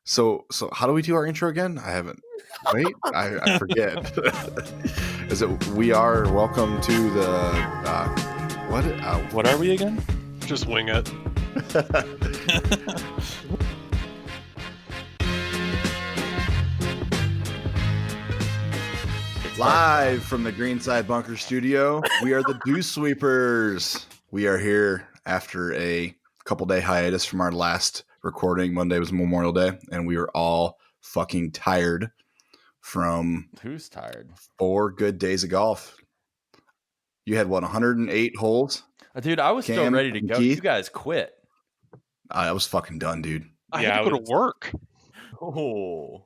So how do we do our intro again? I haven't. Wait, I forget. Is it? We are welcome to the what? What are we again? Just wing it. Live from the Greenside Bunker Studio, we are the Dew Sweepers. We are here after a couple-day hiatus from our last recording. Monday was Memorial Day, and we were all fucking tired from Who's tired? 4 good days of golf. You had, 108 holes? Dude, I was still ready to go. Keith? You guys quit. I was fucking done, dude. I had to go to work. Oh.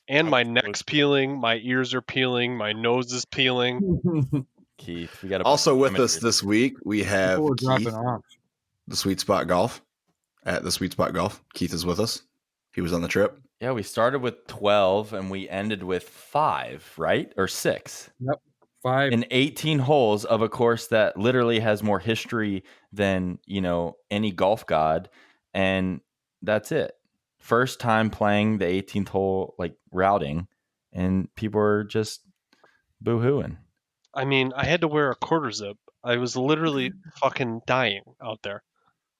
And my neck's peeling, my ears are peeling, my nose is peeling. Keith, we got to Also with us this week, we have Keith, off. the Sweet Spot Golf, at the Sweet Spot Golf. Keith is with us. He was on the trip. Yeah, we started with 12 and we ended with 5, right? Or 6. Yep. 5. In 18 holes of a course that literally has more history than, any golf god. And that's it. First time playing the 18th hole, routing, and people are just boo-hooing. I mean, I had to wear a quarter zip. I was literally fucking dying out there.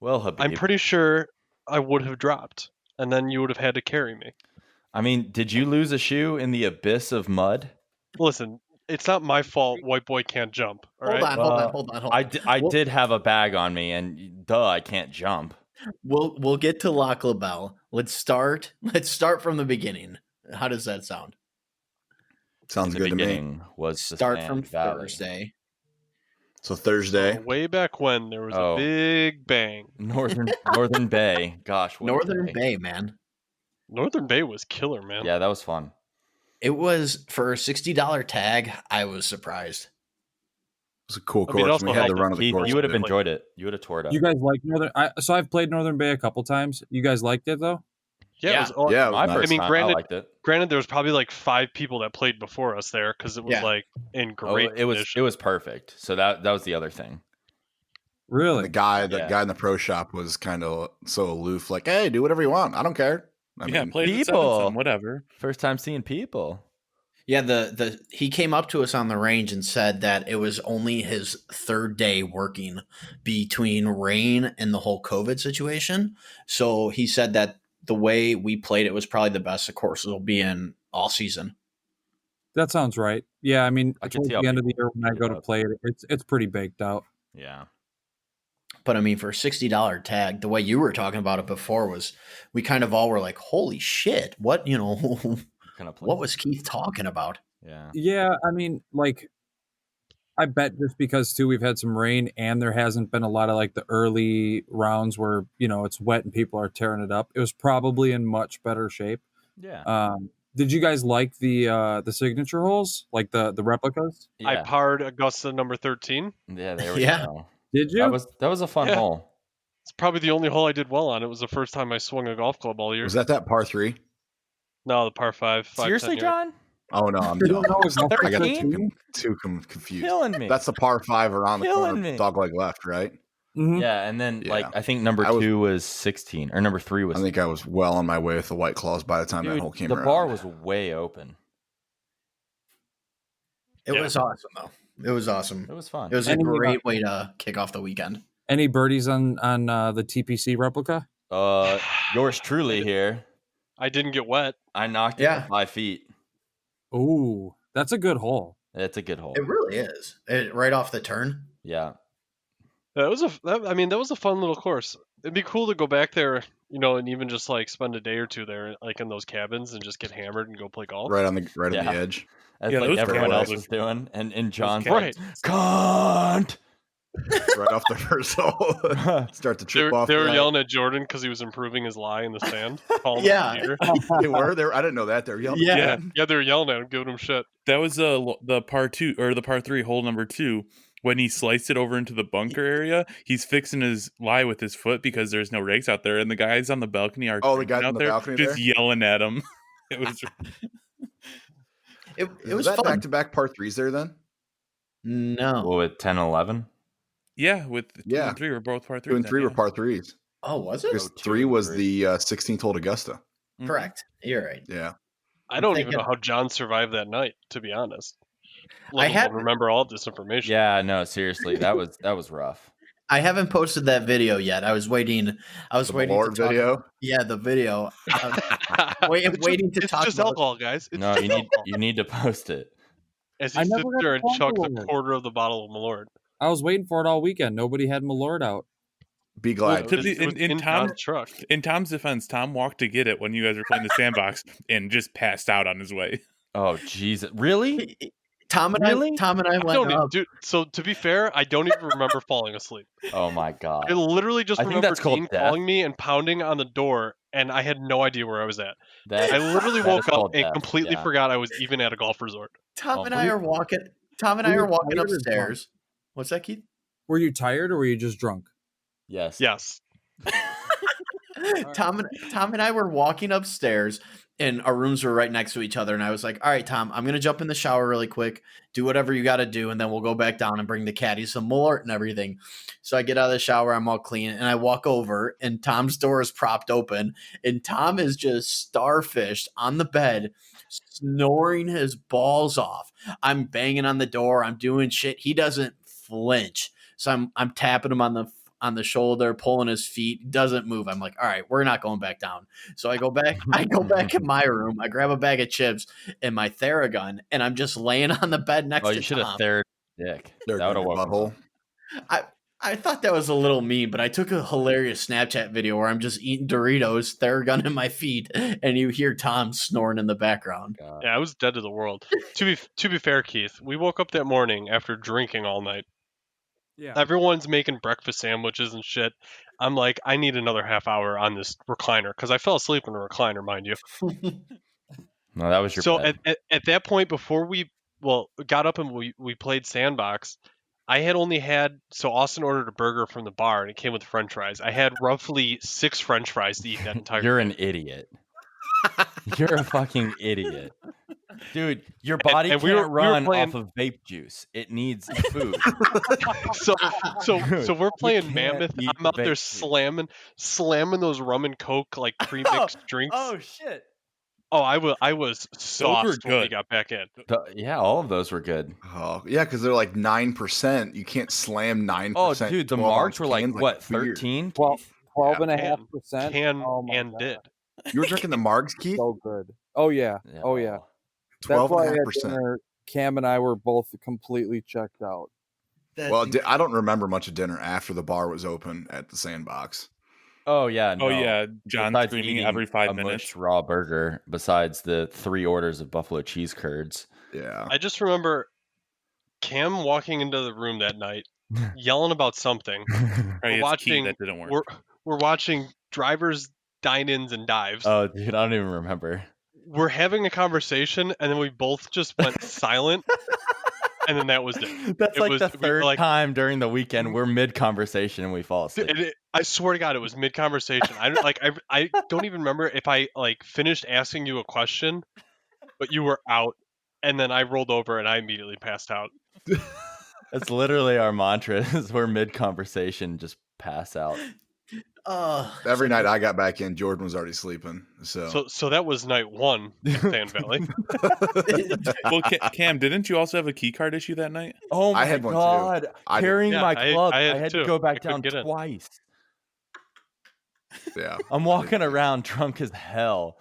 Well, Habib, I'm pretty sure I would have dropped, and then you would have had to carry me. I mean, did you lose a shoe in the abyss of mud? Listen, it's not my fault white boy can't jump. All right? Hold on. I did have a bag on me, and I can't jump. We'll get to Lac La Belle. Let's start from the beginning. How does that sound? Sounds good to me. Was the Start Sand from Valley. Thursday. So Thursday. Way back when there was a big bang. Northern Bay. Gosh, what Northern Bay, man. Northern Bay was killer, man. Yeah, that was fun. It was for a $60 tag. I was surprised. It was a cool I mean, it course. also We had the helped run of the Keith, course. you would have too. enjoyed it. You would have tore it up. You guys like Northern? So I've played Northern Bay a couple times. You guys liked it though? Yeah, it was, Yeah, My nice. first I mean, time, granted- I liked it. Granted, there was probably like 5 people that played before us there because it was Yeah. in Oh, great it condition. was perfect. So that was the other thing. Really? The guy Yeah. in the pro shop was kind of so aloof, like, "Hey, do whatever you want. I don't care." I Yeah, mean, played with people. some, whatever. First time seeing people. Yeah, he came up to us on the range and said that it was only his 3rd day working between rain and the whole COVID situation. So he said that the way we played it was probably the best the courses will be in all season. That sounds right. Yeah, I mean, I can towards see how the end of the people year when I pick go it to up. play it, it's pretty baked out. Yeah. But I mean, for a $60 tag, the way you were talking about it before was we kind of all were like, holy shit, what, Kind of what was Keith talking about? Yeah. Yeah, I mean, I bet just because too we've had some rain and there hasn't been a lot of the early rounds where it's wet and people are tearing it up. It was probably in much better shape. Yeah. Did you guys like the signature holes, like the replicas? I Yeah. parred Augusta number 13. Yeah, there we Yeah. go. Did you? That was a fun Yeah. hole. It's probably the only hole I did well on. It was the first time I swung a golf club all year. was that par 3? No, the par 5. Seriously, 10 yard. John? Oh no, I'm You dumb. don't know it's not I got 13? too confused. Killing me. That's the par 5 around the Killing corner, me. dogleg left, right? Mhm. Yeah, and then Yeah. I think number I was- 2 was 16 or number 3 was. I think I was well on my way with the White Claws by the time that Dude, hole came the around. bar was way open. It Yeah. was awesome, though. It was awesome. It was fun. It was a Any, great way to kick off the weekend. Any birdies on the TPC replica? Yours truly here. I didn't get wet. I knocked it Yeah. to 5 feet. Ooh, that's a good hole. It's a good hole. It really is. Right off the turn. Yeah. That was a fun little course. It'd be cool to go back there, and even just spend a day or two there, in those cabins and just get hammered and go play golf. right on the Yeah. edge. That's Yeah, like those everyone cabins- else was doing. And John's Right. like, cunt! Right off the first hole. Start to They trip were, off. they were the- yelling at Jordan because he was improving his lie in the sand. calling him Yeah. a cheater. They were. I didn't know that. They were yelling. Yeah. Yeah, they were yelling at him, giving him shit. That was the par 2 or the par 3 hole number 2 when he sliced it over into the bunker area. He's fixing his lie with his foot because there's no rakes out there, and the guys on the balcony are Oh, the guys out on the there balcony just there? yelling at him. It was It Was was that fun. back-to-back par 3s there then? No. Well, with 10, 11? yeah, with 2 Yeah. and 3 were both par 3s. 2 and 3 were par 3s. Oh, was it? Because Oh, 3 2 and was 3. the 16th hole at Augusta. Mhm. Correct. You're right. Yeah. I I'm don't even thinking- know how John survived that night, to be honest. I Let had- alone remember all this information. Yeah, no, seriously, that was rough. I haven't posted that video yet. I was waiting. I was The waiting Malort to talk. video. Yeah, the video. I was waiting to It's talk just about. alcohol, guys. It's No, just alcohol. you need to post it. As I he never sits got there to and try chugs a Malort. quarter of the bottle of Malort. I was waiting for it all weekend. Nobody had Malort out. Be glad. to It be was in John's Tom's truck. in Tom's defense, Tom walked to get it when you guys were playing the sandbox and just passed out on his way. Oh, Jesus. Really? Tom and Really? I I went don't, up. dude. So to be fair, I don't even remember falling asleep. Oh, my God. I literally just I think remember that's called Dean death. calling me and pounding on the door, and I had no idea where I was at. That, I literally that is woke up called and death, completely yeah. forgot I was even at a golf resort. Tom Oh and my- I are walking. Tom and Were I you are walking tired or upstairs. What's that, Keith? Were you tired or were you just drunk? Yes. Yes. Tom and I were walking upstairs, and our rooms were right next to each other. And I was like, "All right, Tom, I'm gonna jump in the shower really quick, do whatever you got to do, and then we'll go back down and bring the caddies some Malort and everything." So I get out of the shower, I'm all clean, and I walk over, and Tom's door is propped open, and Tom is just starfished on the bed, snoring his balls off. I'm banging on the door, I'm doing shit. He doesn't flinch, so I'm tapping him on the shoulder, pulling his feet. He doesn't move. I'm like, all right, we're not going back down. So I go back in my room. I grab a bag of chips and my Theragun, and I'm just laying on the bed next Oh, to you should have Tom. theraped dick. They're That would going have to woken butthole. I thought that was a little mean, but I took a hilarious Snapchat video where I'm just eating Doritos, Theragun in my feet, and you hear Tom snoring in the background. God. Yeah, I was dead to the world. To be fair, Keith, we woke up that morning after drinking all night. Yeah. Everyone's making breakfast sandwiches and shit. I'm like, I need another half hour on this recliner because I fell asleep in a recliner, mind you. No, that was your So bet. at that point, before we got up and we played sandbox, I had only had so Austin ordered a burger from the bar and it came with French fries. I had roughly 6 French fries to eat that entire. You're day. an idiot. You're a fucking idiot. Dude, your body and can't we were run playing- off of vape juice. It needs food. So we're playing can't Mammoth. eat I'm out the there vape slamming those rum and coke like pre-mixed drinks. Oh shit. Oh, I was sauced when we good. got back in. Yeah, all of those were good. Oh, yeah, because they're like 9%. You can't slam 9%. Oh, dude, the 12 marks ounce were like cans what, beer. 13? 12.5%. Can Oh my and God. did. You were drinking the Margs, Keith? So good. Oh yeah. Oh yeah. That's why at 12.5%. dinner, Cam and I were both completely checked out. Well, I don't remember much of dinner after the bar was open at the Sandbox. Oh yeah, no. Oh yeah, John Besides screaming eating every 5 a minutes. mushed raw burger, besides the 3 orders of buffalo cheese curds. Yeah. I just remember Cam walking into the room that night, yelling about something. Right, We're it's key watching. that didn't work. We're watching drivers dine-ins and dives. Oh, dude, I don't even remember. We're having a conversation, and then we both just went silent, and then that was it. That's It like was- the we were third like- time during the weekend we're mid conversation and we fall asleep. I swear to God, it was mid-conversation. I don't even remember if I like finished asking you a question, but you were out, and then I rolled over and I immediately passed out. That's literally our mantra is we're mid conversation, just pass out. Every night I got back in, Jordan was already sleeping. So that was night 1 at Sand Valley. Well, Cam, didn't you also have a key card issue that night? Oh my I had one too. god. I did. Carrying Yeah, my I club, I had had two. to go I back couldn't down get in. twice. Yeah. I'm walking around drunk as hell,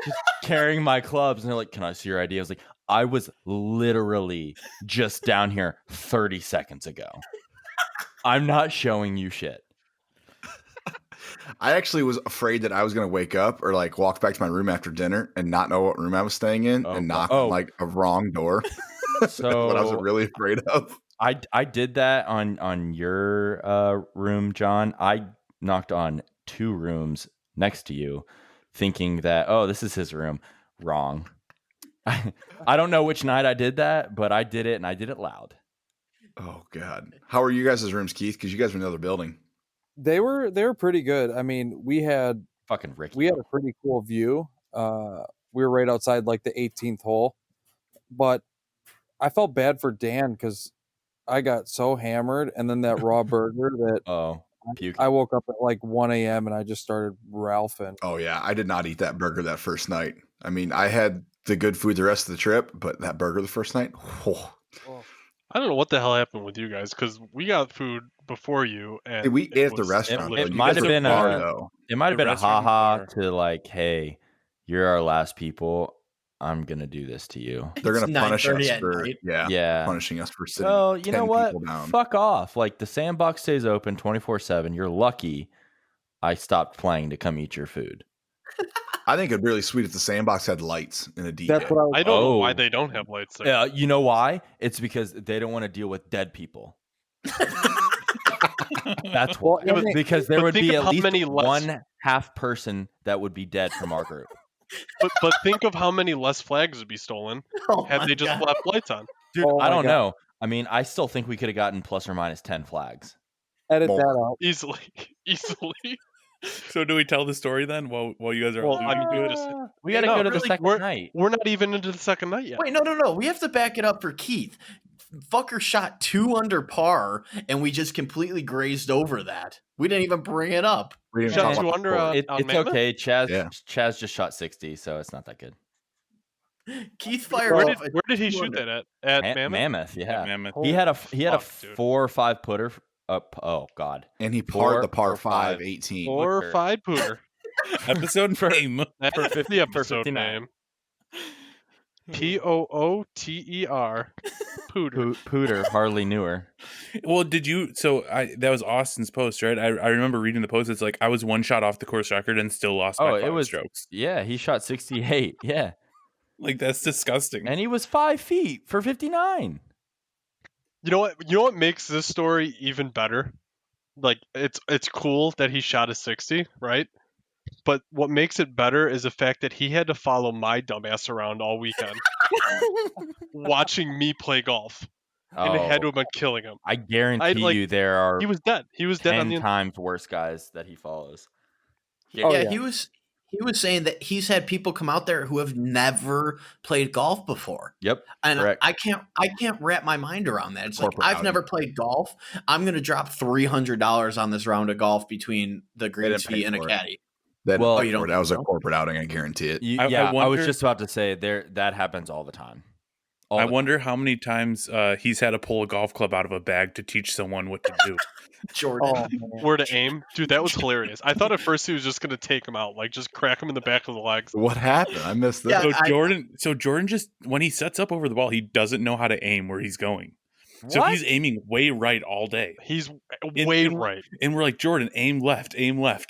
just carrying my clubs, and they're like, "Can I see your ID?" I was like, "I was literally just down here 30 seconds ago. I'm not showing you shit." I actually was afraid that I was going to wake up or like walk back to my room after dinner and not know what room I was staying in Oh, and God. knock Oh. on like a wrong door. So what I was really afraid of. I did that on your room, John. I knocked on 2 rooms next to you, thinking that, oh, this is his room. Wrong. I don't know which night I did that, but I did it, and I did it loud. Oh God. How are you guys' rooms, Keith? Because you guys were in the other building. They were pretty good. I mean, we had Fucking Ricky. a pretty cool view. We were right outside like the 18th hole, but I felt bad for Dan because I got so hammered, and then that raw burger that Oh, puking. I woke up at like 1 a.m. and I just started ralphing. Oh yeah, I did not eat that burger that first night. I mean, I had the good food the rest of the trip, but that burger the first night, oh. I don't know what the hell happened with you guys because we got food before you, and We ate at the was restaurant. It though. You might guys have were been far, a- though. It might have The been a restaurant haha bar. to like, hey, you're our last people. I'm gonna do this to you. They're It's gonna punish 9:30 us at for night. Yeah. punishing us for sitting Well, you 10 know what? people down. Fuck off. Like the sandbox stays open 24/7. You're lucky I stopped playing to come eat your food. I think it'd be really sweet if the sandbox had lights and a DJ. That's what I was. I don't know Oh. why they don't have lights there. Yeah, you know why? It's because they don't want to deal with dead people. That's Well, why. and they- Because there but would think be of at how least many less- one half person that would be dead from our group. But think of how many less flags would be stolen Oh had my they just God. left lights on. Dude, Oh I my don't God. know. I mean, I still think we could have gotten plus or minus 10 flags. Edit More. that out. Easily. So do we tell the story then while you guys are Well, alluding I to mean, it? just- We got to No, go to the really, second night. We're not even into the second night yet. Wait, no. We have to back it up for Keith. Fucker shot 2 under par, and we just completely grazed over that. We didn't even bring it up. We didn't Shot talk two about the under, score. on It's Mammoth? okay. Chaz Yeah. just shot 60, so it's not that good. Keith fired Where off. did he 2 shoot under. that at? At Mammoth? Mammoth, yeah. Mammoth. He had a Fuck, dude. 4 or 5 putter up. Oh God. And he Four parred the par or 5 five. 18. Or Looker. 5 pooter. Episode name. That's For the 50 for episode 59. name. Pooter. Pooter. Pooter hardly knew her. Well, did you? So that was Austin's post, right? I remember reading the post. It's like I was 1 shot off the course record and still lost by 5 it was strokes. Yeah, he shot 68. Yeah, Like that's disgusting. and he was 5 feet for 59. You know what? You know what makes this story even better? Like it's cool that he shot a 60, right? But what makes it better is the fact that he had to follow my dumbass around all weekend, watching me play golf, and it had to have been killing him. I guarantee you there are He was dead. He was dead on 10 the. times worse guys that he follows. Oh, yeah, yeah. he was saying that he's had people come out there who have never played golf before. Yep. And Correct. I can't wrap my mind around that. It's like Corporate I've outing. never played golf. I'm gonna drop $300 on this round of golf between the green didn't pay fee and a for it. caddy. That, Well, you don't that was a think so? corporate outing, I guarantee it. I I was wonder- just about to say that happens all the time. I wonder how many times he's had to pull a golf club out of a bag to teach someone what to do. Jordan. Oh, man. Where to aim, dude? That was hilarious. I thought at first he was just gonna take him out, like just crack him in the back of the legs. What happened? I missed this. Yeah, So Jordan just when he sets up over the ball, he doesn't know how to aim where he's going. So What? he's aiming way right all day. He's In- way in- right. And we're like, Jordan, aim left,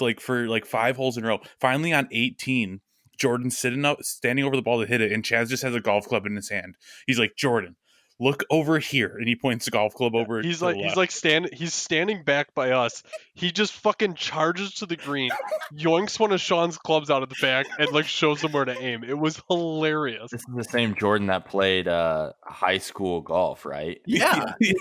like for like 5 holes in a row. Finally on 18, Jordan's standing over the ball to hit it, and Chaz just has a golf club in his hand. He's like, Jordan, look over here, and he points the golf club over. He's to like the he's left. like standing back by us. He just fucking charges to the green, yoinks one of Sean's clubs out of the back, and like shows him where to aim. It was hilarious. This is the same Jordan that played high school golf, right? Yeah, Yeah.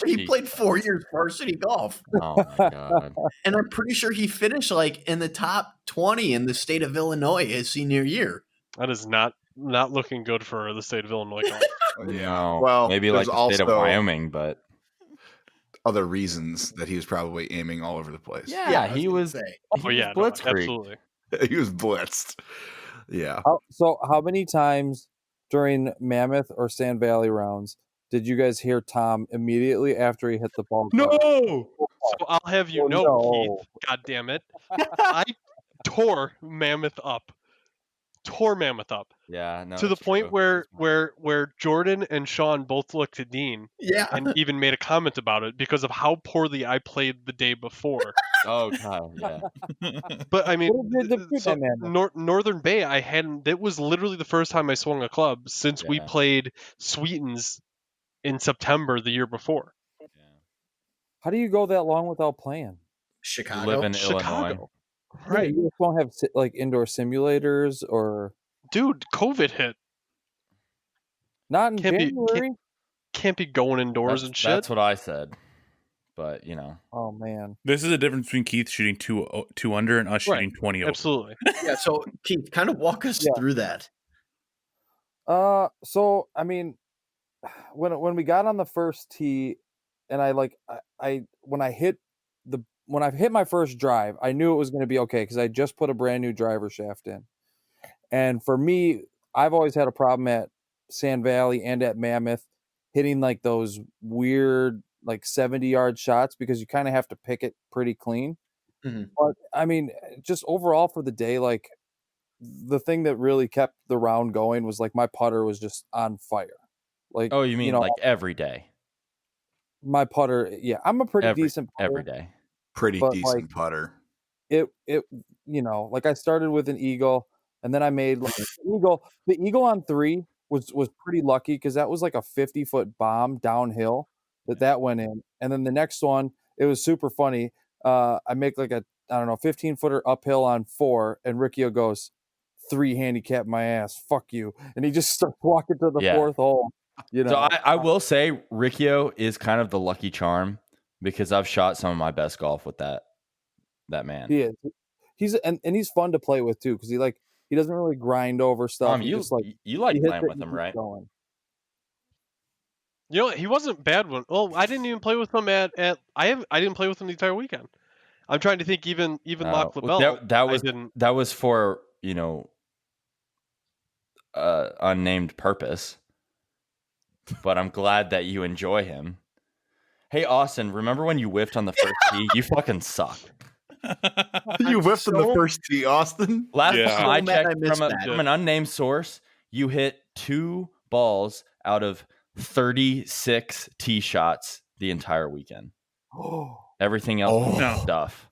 he played 4 years varsity golf, Oh my god. and I'm pretty sure he finished like in the top 20 in the state of Illinois his senior year. That is not looking good for the state of Illinois. golf. No. Well, maybe like there's the state of also Wyoming, but other reasons that he was probably aiming all over the place. yeah, I he gonna was. say. Oh yeah, no, blitzkrieg. absolutely. He was blitzed. Yeah. So how many times during Mammoth or Sand Valley rounds did you guys hear Tom immediately after he hit the ball? No. So I'll have you Oh, know, no. Keith, God damn it, I tore Mammoth up. Yeah, no. To the it's point true. where Jordan and Sean both looked to Dean Yeah, and even made a comment about it because of how poorly I played the day before. Oh god, yeah. But I mean, What did the so Fruit Man Northern Bay, I hadn't. That was literally the first time I swung a club since we Yeah. played Sweetens in September the year before. How do you go that long without playing? Chicago. Live in Illinois. Chicago, Yeah, right? you just won't have like indoor simulators or Dude, COVID hit. not in Can't be- January. Can't be going indoors and shit. That's what I said. But Oh man. This is the difference between Keith shooting two under and us Right. shooting 20 over. Absolutely. Yeah, so Keith, kind of walk us Yeah. through that. So I mean, when we got on the first tee, and I when I hit the when I hit my first drive, I knew it was going to be okay because I just put a brand new driver shaft in. And for me, I've always had a problem at Sand Valley and at Mammoth hitting like those weird like 70-yard shots because you kind of have to pick it pretty clean. Mhm. But I mean, just overall for the day, like the thing that really kept the round going was like my putter was just on fire. Like, Oh, you mean like every day? my putter, yeah, I'm a pretty Every decent putter, every day. Pretty but decent like putter. it like I started with an eagle and then I made like the eagle on 3 was pretty lucky because that was like a 50-foot bomb downhill that went in. And then the next one, it was super funny. I make like a, I don't know, 15-footer uphill on 4 and Riccio goes, 3 handicap my ass, fuck you. And he just starts walking to the Yeah. 4th hole, So I will say Riccio is kind of the lucky charm because I've shot some of my best golf with that man. He is. He's and he's fun to play with too because he doesn't really grind over stuff. He You just like you like he hits playing it with and him, keeps right? going. You know what? He wasn't bad when. Well, I didn't even play with him at. I didn't play with him the entire weekend. I'm trying to think. Even Lac La Belle, that was for unnamed purpose. But I'm glad that you enjoy him. Hey Austin, remember when you whiffed on the first tee? You fucking suck. You whiffed on the first tee, Austin. Last Yeah. time I So mad I checked missed from that. an unnamed source, you hit 2 balls out of 36 tee shots the entire weekend. Everything else was No. stuff.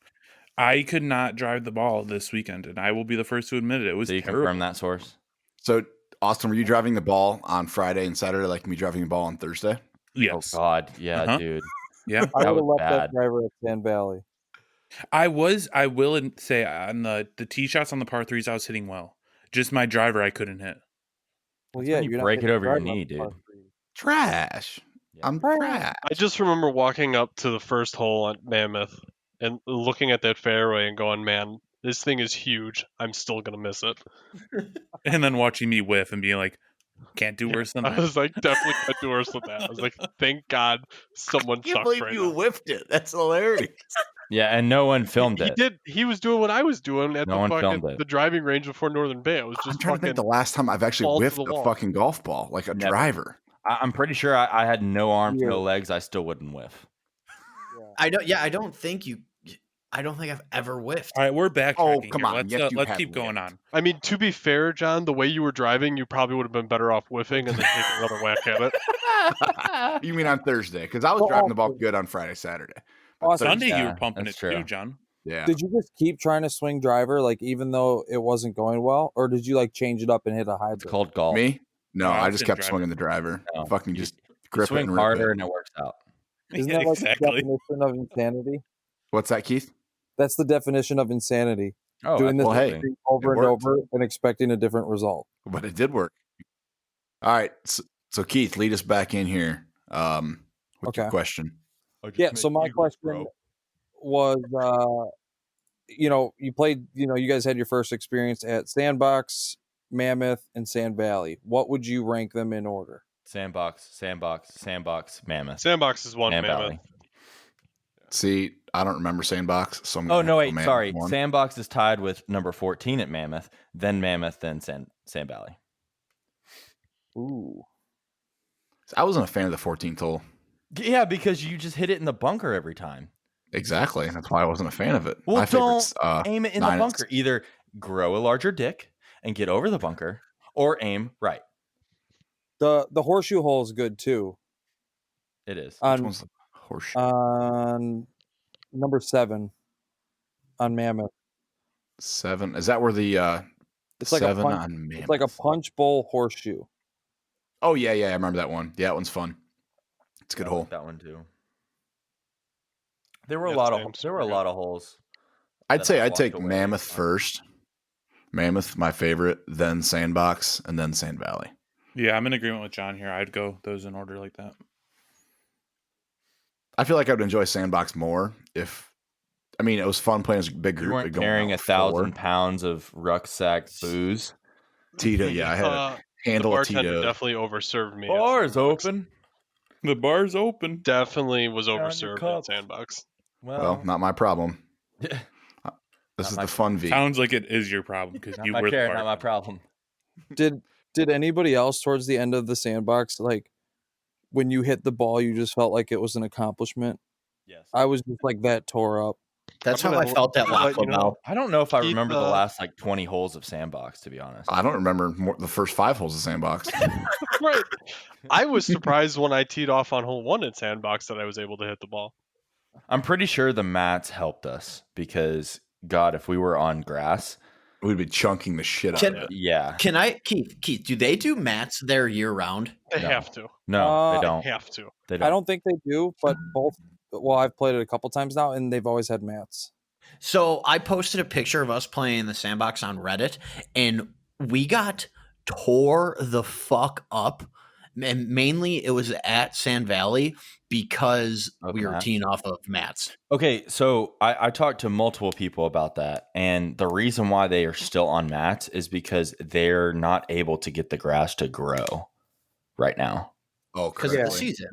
I could not drive the ball this weekend, and I will be the first to admit it. It was So you terrible. confirm that source? So, Austin, were you driving the ball on Friday and Saturday like me driving the ball on Thursday? Yes. Oh God, yeah, Uh-huh. dude. Yeah. I That would have was left bad. that driver at Sand Valley. I will say on the tee shots on the par 3s, I was hitting well. Just my driver, I couldn't hit. Well, That's yeah, when you you're not break it hitting over your driver on knee, the par dude. 3. Trash. Yeah. I'm Trash. trash. I just remember walking up to the first hole on Mammoth and looking at that fairway and going, "Man, this thing is huge. I'm still gonna miss it." And then watching me whiff and being like, can't do worse than I that. was like, definitely can't do worse than that. I was like, thank God someone I can't sucked believe right you now. whiffed it. That's hilarious. Yeah, and no one filmed He it. did. He was doing what I was doing at No the one filmed fucking it. the driving range before Northern Bay. I was I'm just trying to think fucking. the last time I've actually balls to whiffed the a wall. fucking golf ball, like a Never. driver. I'm pretty sure I had no arms, no Weird. legs. I still wouldn't whiff. Yeah. I don't think I've ever whiffed. All right, we're backtracking. come here. on. Yes, you Let's have keep going whiffed. on. I mean, to be fair, John, the way you were driving, you probably would have been better off whiffing and then taking another whack at it. You mean on Thursday? Because I was Well, driving the ball Austin- good on Friday, Saturday. But Austin, Thursday, Sunday, you Yeah, were pumping it that's true. too, John. yeah. Did you just keep trying to swing driver, like even though it wasn't going well, or did you like change it up and hit a It's hybrid? called golf. Me? No, No, I I was just in kept driver. swinging the driver. No, Fucking you- just You grip it swing and rip harder it. and it works out. Isn't Yeah, that like exactly. the definition of insanity? What's that, Keith? That's the definition of insanity. Oh, Doing this absolutely. thing over It and worked. over and expecting a different result. But it did work. All right. So Keith, lead us back in here with your Okay. question. Yeah, so my question was you played, you guys had your first experience at Sandbox, Mammoth, and Sand Valley. What would you rank them in order? Sandbox, Mammoth, Sandbox is one, Sand Mammoth. Valley. See, I don't remember Sandbox, so I'm Oh gonna no, have to wait, go sorry. Mammoth one. Sandbox is tied with number 14 at Mammoth, then Sand Valley. Ooh. I wasn't a fan of the 14th hole. Yeah, because you just hit it in the bunker every time. Exactly. That's why I wasn't a fan of it. Well, My don't favorite's aim it in the 9 and bunker. Either grow a larger dick and get over the bunker, or aim right. The horseshoe hole is good too. It is. Which On one's the horseshoe? on number 7 on Mammoth. 7. Is that where the It's like a 7 punch, on Mammoth? it's like a punch bowl horseshoe. Oh yeah, I remember that one. Yeah, that one's fun. It's a good I hole. like that one too. There were Yeah, a lot same, super good. of holes. I'd that say I I'd walked take away Mammoth from. first. Mammoth, my favorite, then Sandbox, and then Sand Valley. Yeah, I'm in agreement with John here. I'd go those in order like that. I feel like I would enjoy Sandbox more if, I mean, it was fun playing as a big group. You weren't going carrying out 1,000 4. pounds of rucksack booze. Tito, yeah, I had a The handle of bartender Tito. definitely overserved me. at Bars Sandbox. open. The bar's open. Definitely was Down your overserved cup. at Sandbox. Well, not my problem. Not This is my- the fun V. Sounds like it is your problem because not you my were the care, part. not my problem. Did anybody else towards the end of the sandbox, like when you hit the ball, you just felt like it was an accomplishment? Yes. I was just like that tore up. That's I'm how I gonna felt at let Lac La you know. Belle. I don't know if I Keith, remember the last like 20 holes of sandbox, to be honest. I don't remember the first 5 holes of sandbox. Right. I was surprised when I teed off on hole 1 at Sandbox that I was able to hit the ball. I'm pretty sure the mats helped us because, God, if we were on grass, We'd be chunking the shit out Can- of it. yeah. Can I, Keith, do they do mats there year round? They No. have to. No, they They don't. They have to. They don't. I don't think they do, but both. Well, I've played it a couple times now, and they've always had mats. So I posted a picture of us playing the sandbox on Reddit, and we got tore the fuck up. And mainly it was at Sand Valley because Of we were mats? teeing off of mats. Okay, so I talked to multiple people about that, and the reason why they are still on mats is because they're not able to get the grass to grow right now. Oh, Because of the correctly. season.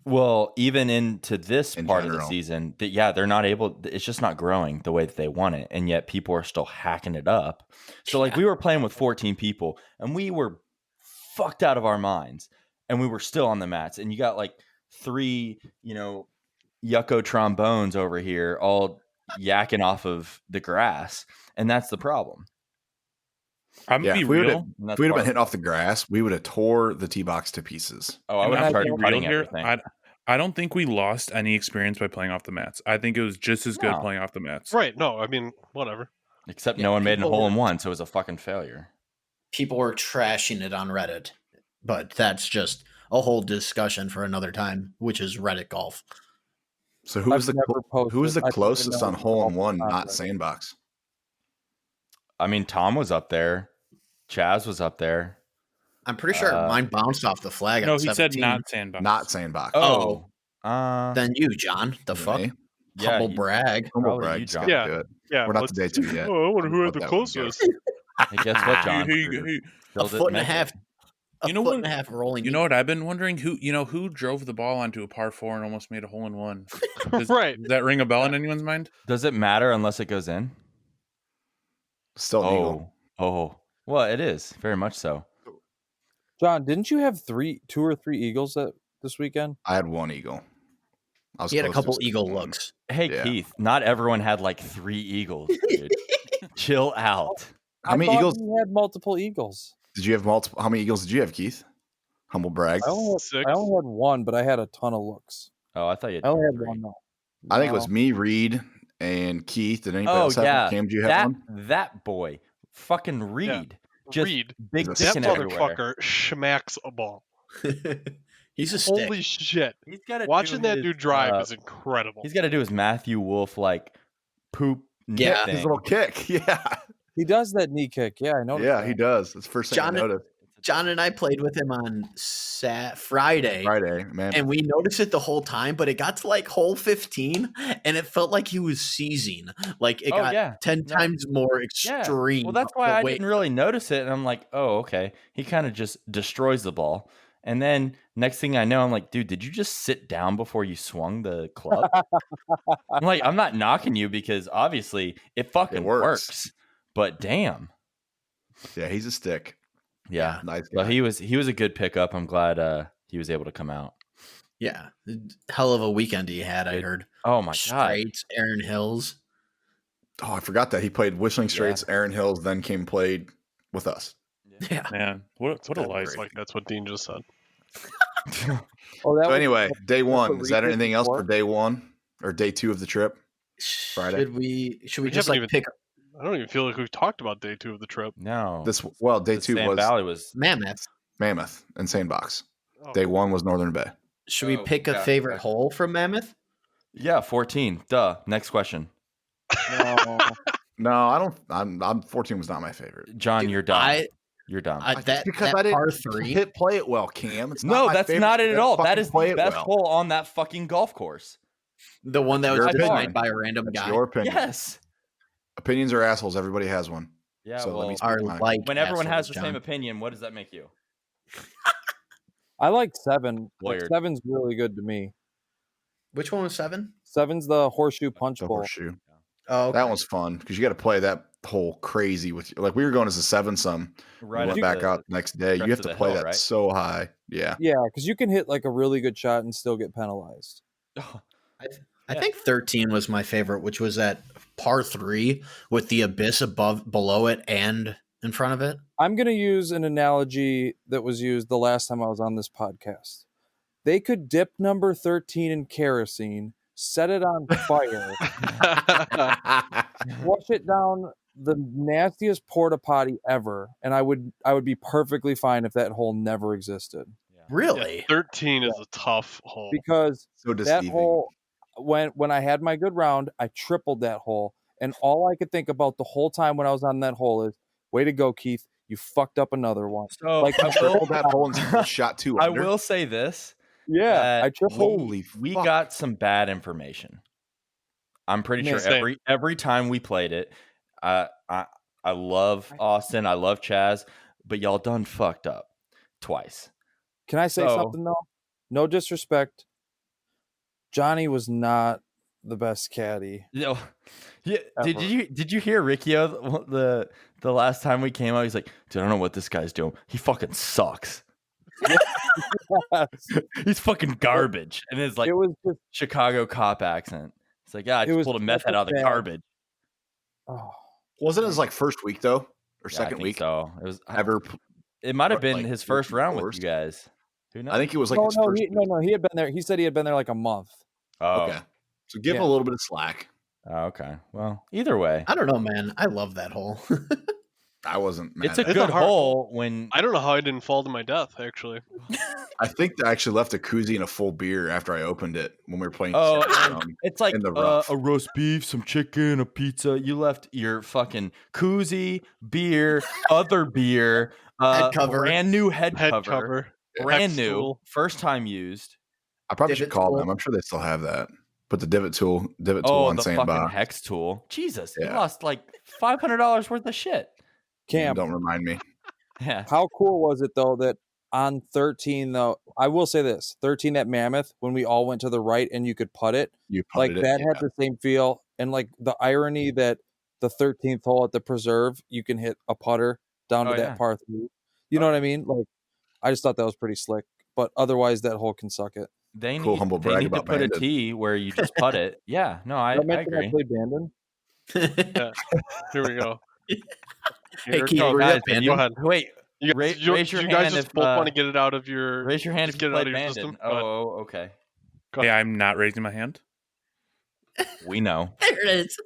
Well, even into this In part of the general. season, they're not able. It's just not growing the way that they want it, and yet people are still hacking it up. So, like, we were playing with 14 people, and we were fucked out of our minds, and we were still on the mats. And you got like 3, yucco trombones over here, all yakking off of the grass, and that's the problem. I'm gonna Yeah, be if we would real. have And that's been part of hitting it. off the grass, we would have tore the tee box to pieces. Oh, I And would I'm have gonna started be real cutting here. everything. I don't think we lost any experience by playing off the mats. I think it was just as good No. playing off the mats. Right. No, I mean, whatever. Except Yeah, no one made a people hole in were- one, so it was a fucking failure. People were trashing it on Reddit, but that's just a whole discussion for another time, which is Reddit golf. So who was I've never who was the posted- I don't closest know on hole in if one, it's not Reddit. sandbox? I mean, Tom was up there. Chaz was up there. I'm pretty sure mine bounced off the flag. No, on he 17. said not sandbox. Not sandbox. Oh. Uh, Then you, John. The fuck? Me? yeah, Humble you- brag. Humble Probably brag. you, Just John. gotta Yeah. do it. Yeah. We're not let's- to day 2 yet. Oh, I wonder who had Let the that one go. closest. hey, guess what, John? Hey, A Build it, foot and a make it. half. A You know foot what- and a half rolling. You know what I've been wondering? Who drove the ball onto a par 4 and almost made a hole in one? Does, Right. Does that ring a bell in anyone's mind? Does it matter unless it goes in? Still an eagle. Oh, well, it is very much so. John, didn't you have 2 or 3 eagles this weekend? I had 1 eagle. I was He had a close to couple just eagle one. looks. Hey, Yeah. Keith, not everyone had like 3 eagles, dude. Chill out. How many I thought eagles you had multiple eagles. did you have? Multiple? How many eagles did you have, Keith? Humble brag. I only Six. had 1, but I had a ton of looks. Oh, I thought you had I only had 3. 1 though. I think it was No. me, Reed, and Keith. Did anybody Oh, else have yeah. one? Cam, do you have that, one? that boy. Fucking Reed. Just Reed. big He's a That dicking everywhere. motherfucker smacks a ball. He's a stick. Holy shit. He's gotta Watching do that his, dude drive is incredible. He's got to do his Matthew Wolf like poop Yeah. thing. His little kick. Yeah. He does that knee kick. Yeah, I noticed. Yeah, that. he does. That's the first thing John- I noticed. John and I played with him on Friday. Friday, man. And we noticed it the whole time, but it got to like hole 15 and it felt like he was seizing. Like it Oh, got yeah. 10 No. times more Yeah. extreme. Well, that's why the I way- didn't really notice it. And I'm like, oh, okay. He kind of just destroys the ball. And then next thing I know, I'm like, dude, did you just sit down before you swung the club? I'm like, I'm not knocking you because obviously it fucking It works. works. But damn. Yeah, he's a stick. Yeah. Nice Well, guy. he was a good pickup. I'm glad he was able to come out. Yeah. Hell of a weekend he had, I It- heard. Oh my god. Straights, Aaron Hills. Oh, I forgot that he played Whistling Straits, Aaron Hills, then came played with us. Yeah. Man, what a That's life. like that's what Dean just said. Oh, that So was- anyway, day what 1. Is that Reed did anything else before? for day 1 or day 2 of the trip? Friday. Should we We just haven't like even- pick I don't even feel like we've talked about day 2 of the trip. No. Day The 2 Sand was Valley was Mammoth? Mammoth and Sandbox. Oh, Day 1 was Northern Bay. Should we Oh, pick a yeah, favorite okay. hole from Mammoth? yeah, 14. Duh. Next question. No. No, I don't. I'm 14 was not my favorite. John, Dude, you're dumb. I You're dumb. that, because that I didn't par 3. play it well, Cam. It's No, my that's favorite. not it at Let's all. That fucking is play the it best well. hole on that fucking golf course. The one that was Your designed opinion. by a random That's guy. your opinion. Yes. Opinions are assholes. Everybody has one. Yeah. So let well, me Are speak mine. like when everyone has assholes, the John. same opinion, what does that make you? I like 7. Like Lawyered. 7's really good to me. Which one was 7? 7's the horseshoe punch The bowl. horseshoe. Oh, okay. That was fun because you got to play that whole crazy with like we were going as a 7-some. Right we went up back the out the next day. You crest have of to the play hill, that right? so high. Yeah. Yeah, because you can hit like a really good shot and still get penalized. I think 13 was my favorite, which was at par 3 with the abyss below it and in front of it. I'm going to use an analogy that was used the last time I was on this podcast. They could dip number 13 in kerosene, set it on fire, flush it down the nastiest porta potty ever, and I would be perfectly fine if that hole never existed. Really? 13 is a tough hole. Because So that deceiving. hole, when I had my good round, I tripled that hole, and all I could think about the whole time when I was on that hole is, "Way to go, Keith! You fucked up another one." So Like, I tripled that hole and still shot 2 I under. will say this. Yeah, that I tripled. Holy we fuck. got some bad information. I'm pretty Man, sure same. every time we played it, I love Austin, I love Chaz, but y'all done fucked up twice. Can I say So- something though? No disrespect. Johnny was not the best caddy. You know, yeah. Ever. Did you hear Riccio the last time we came out? He's like, dude, I don't know what this guy's doing. He fucking sucks. He's fucking garbage. And it's like It was just Chicago cop accent. It's like, yeah, I It just was pulled a meth such head a out of the bad- garbage. oh, Wasn't it his like first week though, or Yeah, I second think week? So it was. Ever? It might have been like, his first round with forced? you guys. Who knows? I think it was like his no, first. he had been there. He said he had been there like a month. Oh, Okay, so give him Yeah. a little bit of slack. Oh, okay. Well, either way, I don't know, man. I love that hole. I wasn't mad. it's a at it. good hard hole when I don't know how I didn't fall to my death, actually. I think I actually left a koozie and a full beer after I opened it when we were playing. Oh, Keystone. it's like in the rough. a roast beef, some chicken, a pizza. You left your fucking koozie, beer, other beer, Head cover. brand new head Head cover, cover. brand hex new, tool. first time used. I probably should Divot call tool. them. I'm sure they still have that. Put the divot tool Oh, on the fucking sandbox. hex tool. Jesus, you Yeah. lost like $500 worth of shit. Cam, Don't remind me. Yeah. how cool was it though that on 13 though? I will say this: 13 at Mammoth, when we all went to the right and you could putt it, You like putted it. that Yeah. had the same feel, and like the irony that the 13th hole at the Preserve, you can hit a putter down to Oh, that yeah. par 3. You know what I mean? Like, I just thought that was pretty slick. But otherwise, that hole can suck it. They Cool need, humble they brag need to about put a Bandit. tee where you just putt it. Yeah, no, I Did I mention agree. played Bandon? Here we go. Hey, Here it Keith, goes. were you Guys, at Go Bandon? ahead. Wait, You guys, raise your you guys hand just if, both want to get it out of your. raise your hand just if you get it out played of your Bandon. system. Go ahead. Oh, okay. Hey, I'm not raising my hand. We know. There it is.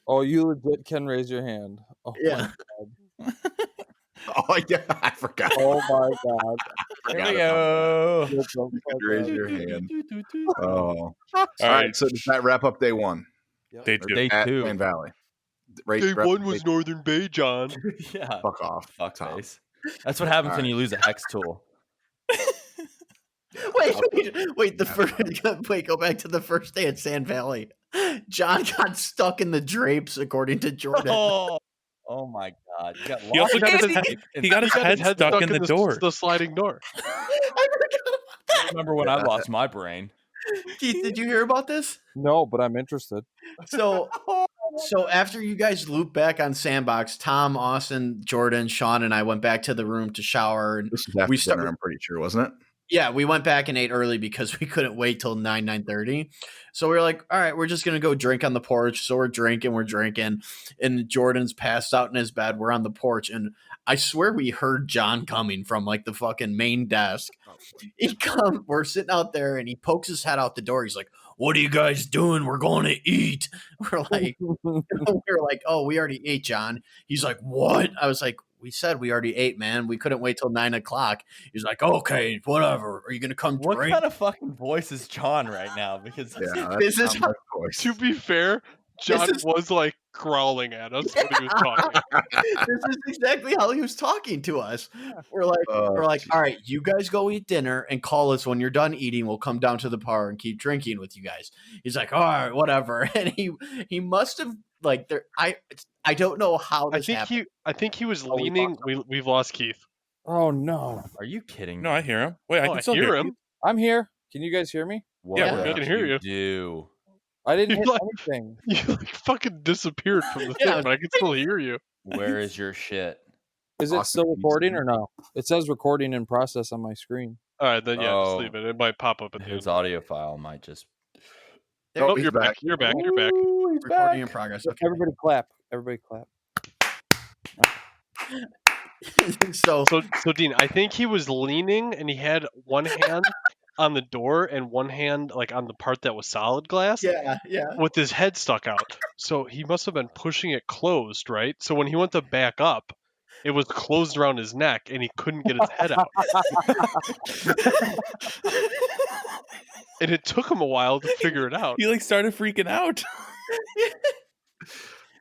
Oh, you legit can raise your hand. Oh, Yeah. Oh yeah, I forgot. Oh my god. Here Forgot we about go. Get the You fuck could raise out. your hand. Oh, All all right. right, So does that wrap up day one? day Or two. Day at two. Plain Valley. Day one was Northern Bay, John. Yeah. Fuck off. Fuck Tom. face. That's what happens when Alright. you lose a hex tool. Wait. The first. Wait, go back to the first day at Sand Valley. John got stuck in the drapes, according to Jordan. Oh my god. You got He also lost got his in head, the- he got his head stuck in the door. The sliding door. I forgot I remember when I lost my brain. Keith, did you hear about this? No, but I'm interested. So after you guys looped back on Sandbox, Tom, Austin, Jordan, Sean, and I went back to the room to shower, and This was after We dinner, started- I'm pretty sure, wasn't it? yeah, we went back and ate early because we couldn't wait till 9:30. So we were like, all right, we're just gonna go drink on the porch. So we're drinking, and Jordan's passed out in his bed. We're on the porch, and I swear we heard John coming from like the fucking main desk. We're sitting out there, and he pokes his head out the door. He's like, "What are you guys doing? We're going to eat." We're like, "Oh, we already ate, John." He's like, "What?" I was like, "We said we already ate, man. We couldn't wait till 9:00." He's like, "Okay, whatever. Are you gonna come What drink?" kind of fucking voice is John right now? Because Yeah, This that's is not my voice. To be fair, John is- was like growling at us when he was talking. This is exactly how he was talking to us. We're like, Oh, all right, you guys go eat dinner and call us when you're done eating. We'll come down to the bar and keep drinking with you guys. He's like, all right, whatever. And he must have like there. I don't know how this happened. I think he was Oh, we leaning. We've lost Keith. Oh no. are you kidding? No, I hear him. Wait, I Oh, can still hear hear him. him. I'm here. Can you guys hear me? What Yeah, we're did good. I can hear you. do? I didn't hit Like- anything. You like fucking disappeared from the Yeah. thing, but I can still hear you. Where is your shit? Is it Austin, still can you recording see or no? It says recording in process on my screen. All right, then yeah, just Oh. leave it. It might pop up at the His end. audio file might just. There Oh, he's you're back. back. You're back. You're back. Ooh, he's recording in back. progress. Okay. Everybody clap. Everybody clap. So So Dean, I think he was leaning and he had one hand on the door and one hand like on the part that was solid glass yeah. with his head stuck out. So he must have been pushing it closed, right? So when he went to back up, it was closed around his neck and he couldn't get his head out. And it took him a while to figure it out. He like started freaking out.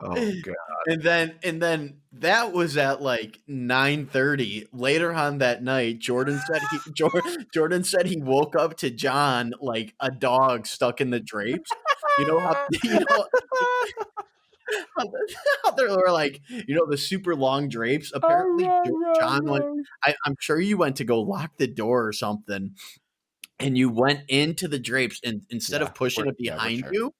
Oh god. And then that was at like 9:30. Later on that night, Jordan said he woke up to John like a dog stuck in the drapes. You know how how there were like the super long drapes. Apparently, John went. I'm sure you went to go lock the door or something, and you went into the drapes, and instead Yeah, of pushing it we're behind sure. you,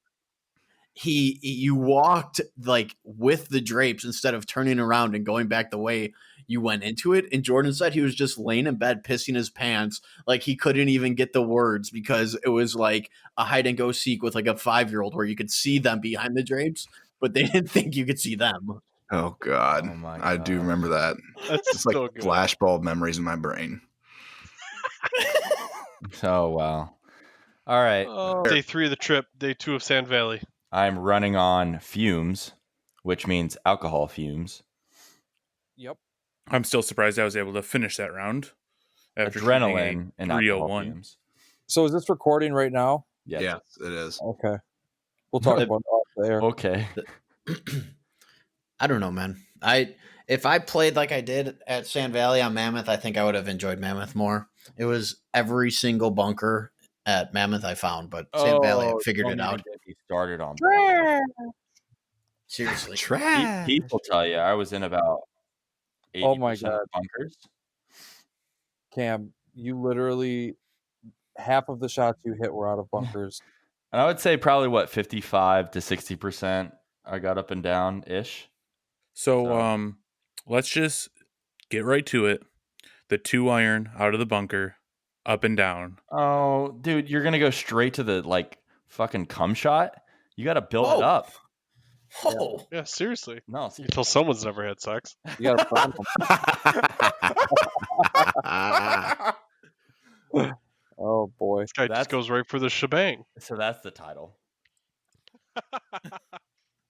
you walked like with the drapes instead of turning around and going back the way you went into it. And Jordan said he was just laying in bed pissing his pants, like he couldn't even get the words because it was like a hide and go seek with like a 5-year-old where you could see them behind the drapes, but they didn't think you could see them. Oh god. Oh my I do God. remember that. That's It's like so good. flashbulb memories in my brain. Oh wow. All right. Day 3 of the trip, day 2 of Sand Valley. I'm running on fumes, which means alcohol fumes. Yep. I'm still surprised I was able to finish that round. After Adrenaline and alcohol 301. fumes. So is this recording right now? Yes. Yes, it is. Okay. We'll talk about it off there. Okay. I don't know, man. If I played like I did at Sand Valley on Mammoth, I think I would have enjoyed Mammoth more. It was every single bunker at Mammoth I found, but Sand Valley I figured don't it even out. get me started on Seriously. Trash. Keith will tell you I was in about 80% Oh my of God. bunkers. Cam, you literally half of the shots you hit were out of bunkers. And I would say probably 55 to 60% I got up and down ish. So let's just get right to it. The 2-iron out of the bunker, up and down. Oh, dude, you're gonna go straight to the like fucking cum shot? You gotta build it Oh. up. Oh, Yeah, seriously. No, You tell someone's never had sex. You got a problem. Oh boy. This guy That's- just goes right for the shebang. so that's the title.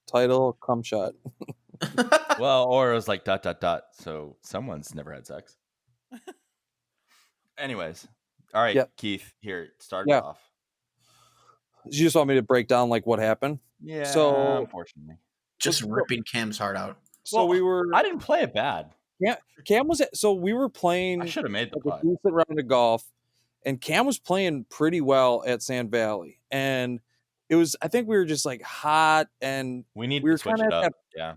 Title cum shot. Well, or it was like ... So someone's never had sex. Anyways, all right, Yep. Keith, here, start Yeah. it off. You just want me to break down like what happened? Yeah, So- unfortunately, just ripping Cam's heart out. So Well, we were I didn't play it bad. Cam was at, so we were playing I should have made the like a putt. decent round of golf, and Cam was playing pretty well at Sand Valley, and it was I think we were just like hot, and We need we to were switch kinda it at up. Yeah,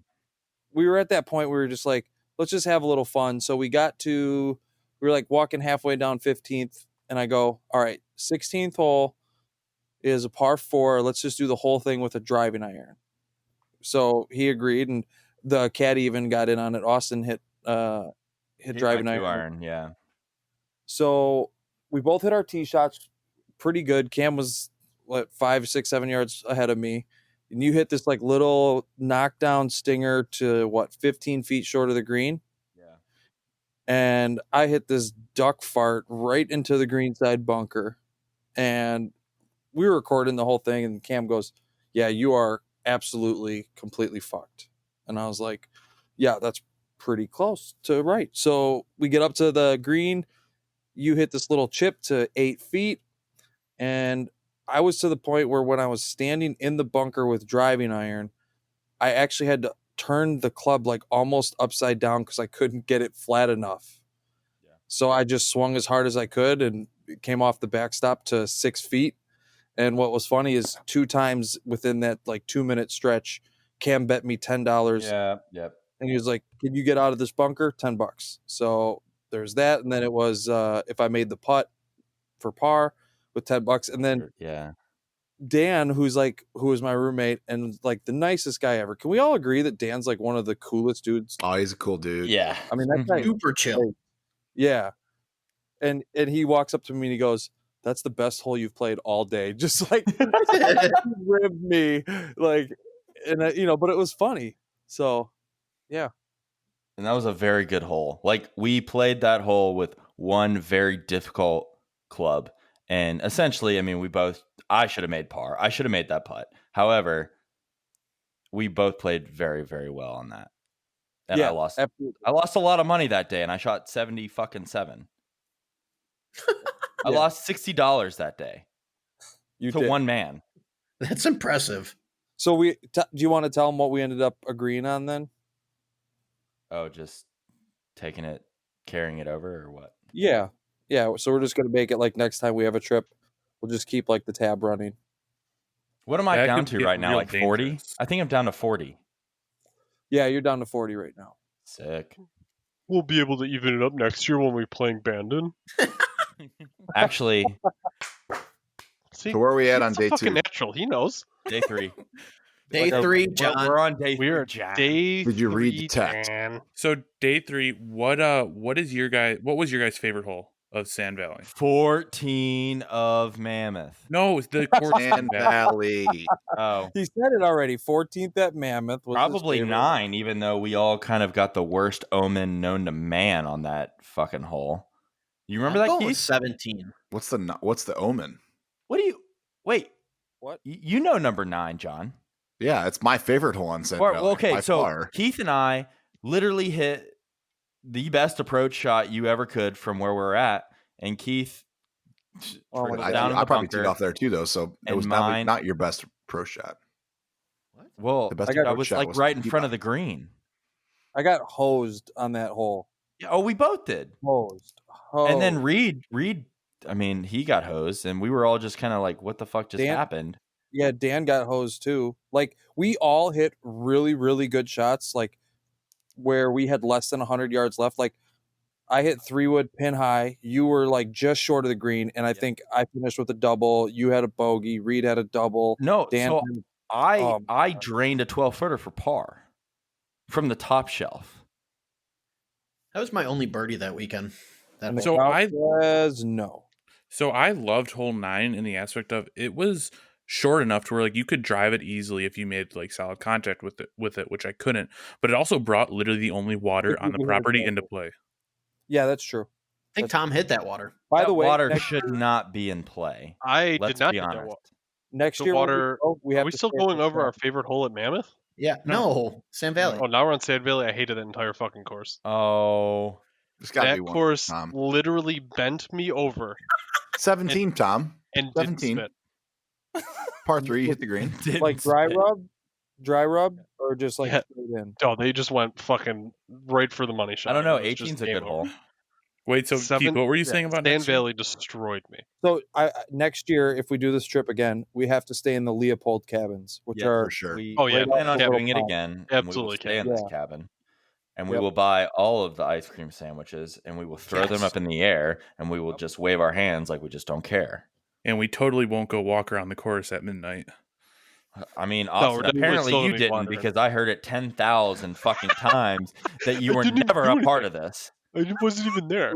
we were at that point where we were just like, let's just have a little fun. So we were like walking halfway down 15th, and I go, all right, 16th hole is a par 4. Let's just do the whole thing with a driving iron. So he agreed, and the caddy even got in on it. Austin hit driving my iron. 2-iron. Yeah, So we both hit our tee shots pretty good. Cam was 5, 6, 7 yards ahead of me. And you hit this like little knockdown stinger to 15 feet short of the green. yeah. And I hit this duck fart right into the greenside bunker. And we were recording the whole thing, and Cam goes, yeah, you are absolutely completely fucked. And I was like, yeah, that's pretty close to right. So we get up to the green. You hit this little chip to 8 feet. And I was to the point where when I was standing in the bunker with driving iron, I actually had to turn the club like almost upside down because I couldn't get it flat enough. Yeah. So I just swung as hard as I could, and it came off the backstop to 6 feet. And what was funny is 2 times within that like 2-minute stretch, Cam bet me $10. Yeah, yep. And he was like, can you get out of this bunker? $10. So there's that. And then it was if I made the putt for par, with $10, and then Yeah. Dan, who was my roommate and like the nicest guy ever. Can we all agree that Dan's like one of the coolest dudes? Oh, he's a cool dude. Yeah. I mean, that guy, Super chill. yeah. And he walks up to me and he goes, "That's the best hole you've played all day." Just like ribbed me, like, and but it was funny. So, yeah. And that was a very good hole. Like, we played that hole with one very difficult club. And essentially, I mean, I should have made par. I should have made that putt. However, we both played very, very well on that. And Yeah, I lost. absolutely. I lost a lot of money that day, and I shot 70-7. I Yeah. lost $60 that day You to did. one man. That's impressive. So do you want to tell them what we ended up agreeing on then? Oh, just carrying it over, or what? Yeah. So we're just gonna make it like next time we have a trip, we'll just keep like the tab running. What am I That down could to get right now? real Like 40? dangerous. I think I'm down to 40. Yeah, you're down to 40 right now. Sick. We'll be able to even it up next year when we're playing Bandon. Actually, See, So where are we at he's on a day fucking 2? natural. He knows. day 3. Day 3, John. We're on day 3. We are Jack. day Did you read the 3, text? Dan. So day 3, what was your guys' favorite hole of Sand Valley? 14 of Mammoth. No, it's the course. Sand Valley. Oh, He said it already. 14th at Mammoth was his probably favorite. 9, even though we all kind of got the worst omen known to man on that fucking hole. You remember I'm that, going with Keith? 17. What's the omen? What do you... Wait. What? You know number 9, John. Yeah, it's my favorite hole on Sand Well, Valley. okay, by so far. Keith and I literally hit the best approach shot you ever could from where we're at, and Keith Oh my was God. down in I the probably bunker. teed off there too, though. So it And was mine- not your best pro shot. Well, The best I approach was shot like was right in tee front off. of the green. I got hosed on that hole. Yeah, oh, we both did. Hosed. And then Reed, I mean, he got hosed, and we were all just kind of like, "What the fuck just Dan- happened?" Yeah, Dan got hosed too. Like, we all hit really, really good shots, like where we had less than 100 yards left. Like, I hit 3-wood pin high. You were like just short of the green, and I think I finished with a double. You had a bogey. Reed had a double. No, Dan, so I Oh, my God. drained a 12-footer for par from the top shelf. That was my only birdie that weekend. and the So crowd says no. So I loved hole 9 in the aspect of it was short enough to where like you could drive it easily if you made like solid contact with it, which I couldn't. But it also brought literally the only water on the property into play. Yeah, that's true. I think Tom hit that water. By That the way, water next, should not be in play. I Let's did not be hit that honest. wall. next The year when water. we Are have we to still stay going at over our the- favorite hole at Mammoth? Yeah, no, Sand Valley. Oh, now we're on Sand Valley. I hated that entire fucking course. Oh, There's got to be That one. course Tom. literally bent me over 17, Tom. and didn't 17. spit. Par 3, hit the green. didn't like dry spit. rub, or just like Yeah. straight in. Oh, they just went fucking right for the money shot. I don't know. It was just 18's a game good over. hole. Wait, so Keith, what were you saying about Sand next year? Valley destroyed me. So next year, if we do this trip again, we have to stay in the Leopold cabins, which Yeah, are for sure. We Oh, yeah, plan on little doing it pond. again. And we Absolutely will stay in can. this Yeah. cabin. And we Yep. will buy all of the ice cream sandwiches, and we will throw them Yes. up in the air, and we will just wave our hands like we just don't care. And we totally won't go walk around the course at midnight. I mean, we're Austin, definitely apparently still you gonna be didn't, wandering. because I heard it 10,000 fucking times that you I were didn't even never do a part anything. of this. I wasn't even there.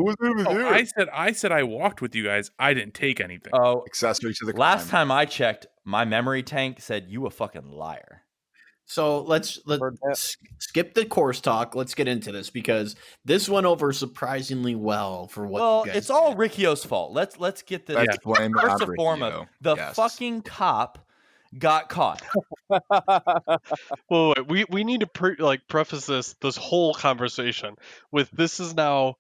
I said I walked with you guys. I didn't take anything. Oh, Accessory to the last crime. time I checked, my memory tank said you a fucking liar. So let's Heard that. skip the course talk. Let's get into this because this went over surprisingly well for what. Well, you guys it's all did. Ricchio's fault. Let's get this. Let's blame it First on and foremost, Ricchio. the Yes. fucking cop got caught. Well, wait, we need to preface this whole conversation with this is now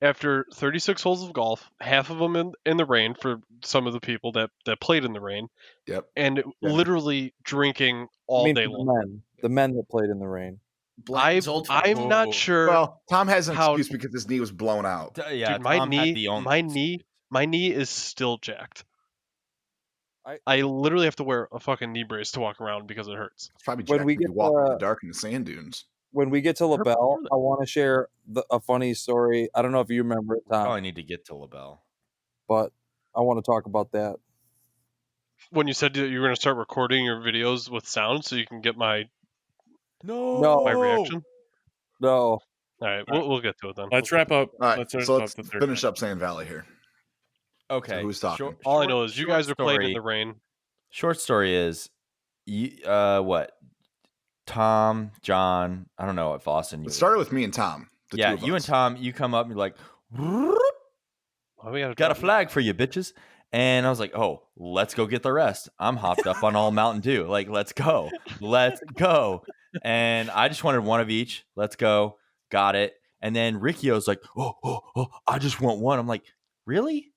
after 36 holes of golf, half of them in the rain for some of the people that played in the rain, Yep. and literally drinking all day for long. the men that played in the rain. Blanton's old friend. I'm not sure. Well, Tom has an How- excuse because his knee was blown out. Yeah, Dude, my Tom had the only my knee is still jacked. I- I literally have to wear a fucking knee brace to walk around because it hurts. It's probably When jacked we when you get walk in the the- dark in the sand dunes. When we get to La Belle, before that. I want to share a funny story. I don't know if you remember it, Tom, Probably need to get to LaBelle. but I want to talk about that. when you said that you were going to start recording your videos with sound so you can get my No. reaction. No. All right, we'll get to it then. Let's wrap up. All right, Let's so wrap let's up the third finish match. up Sand Valley here. Okay. So who's talking? All I know is you guys are playing in the rain. Short story is, what? Tom, John, I don't know what Austin. It started with me and Tom. The two of you us. and Tom, you come up and you're like, We got a flag for you, bitches. And I was like, oh, let's go get the rest. I'm hopped up on all Mountain Dew. Like, let's go. Let's go. And I just wanted one of each. Let's go. Got it. And then Ricchio's like, oh, I just want one. I'm like, really?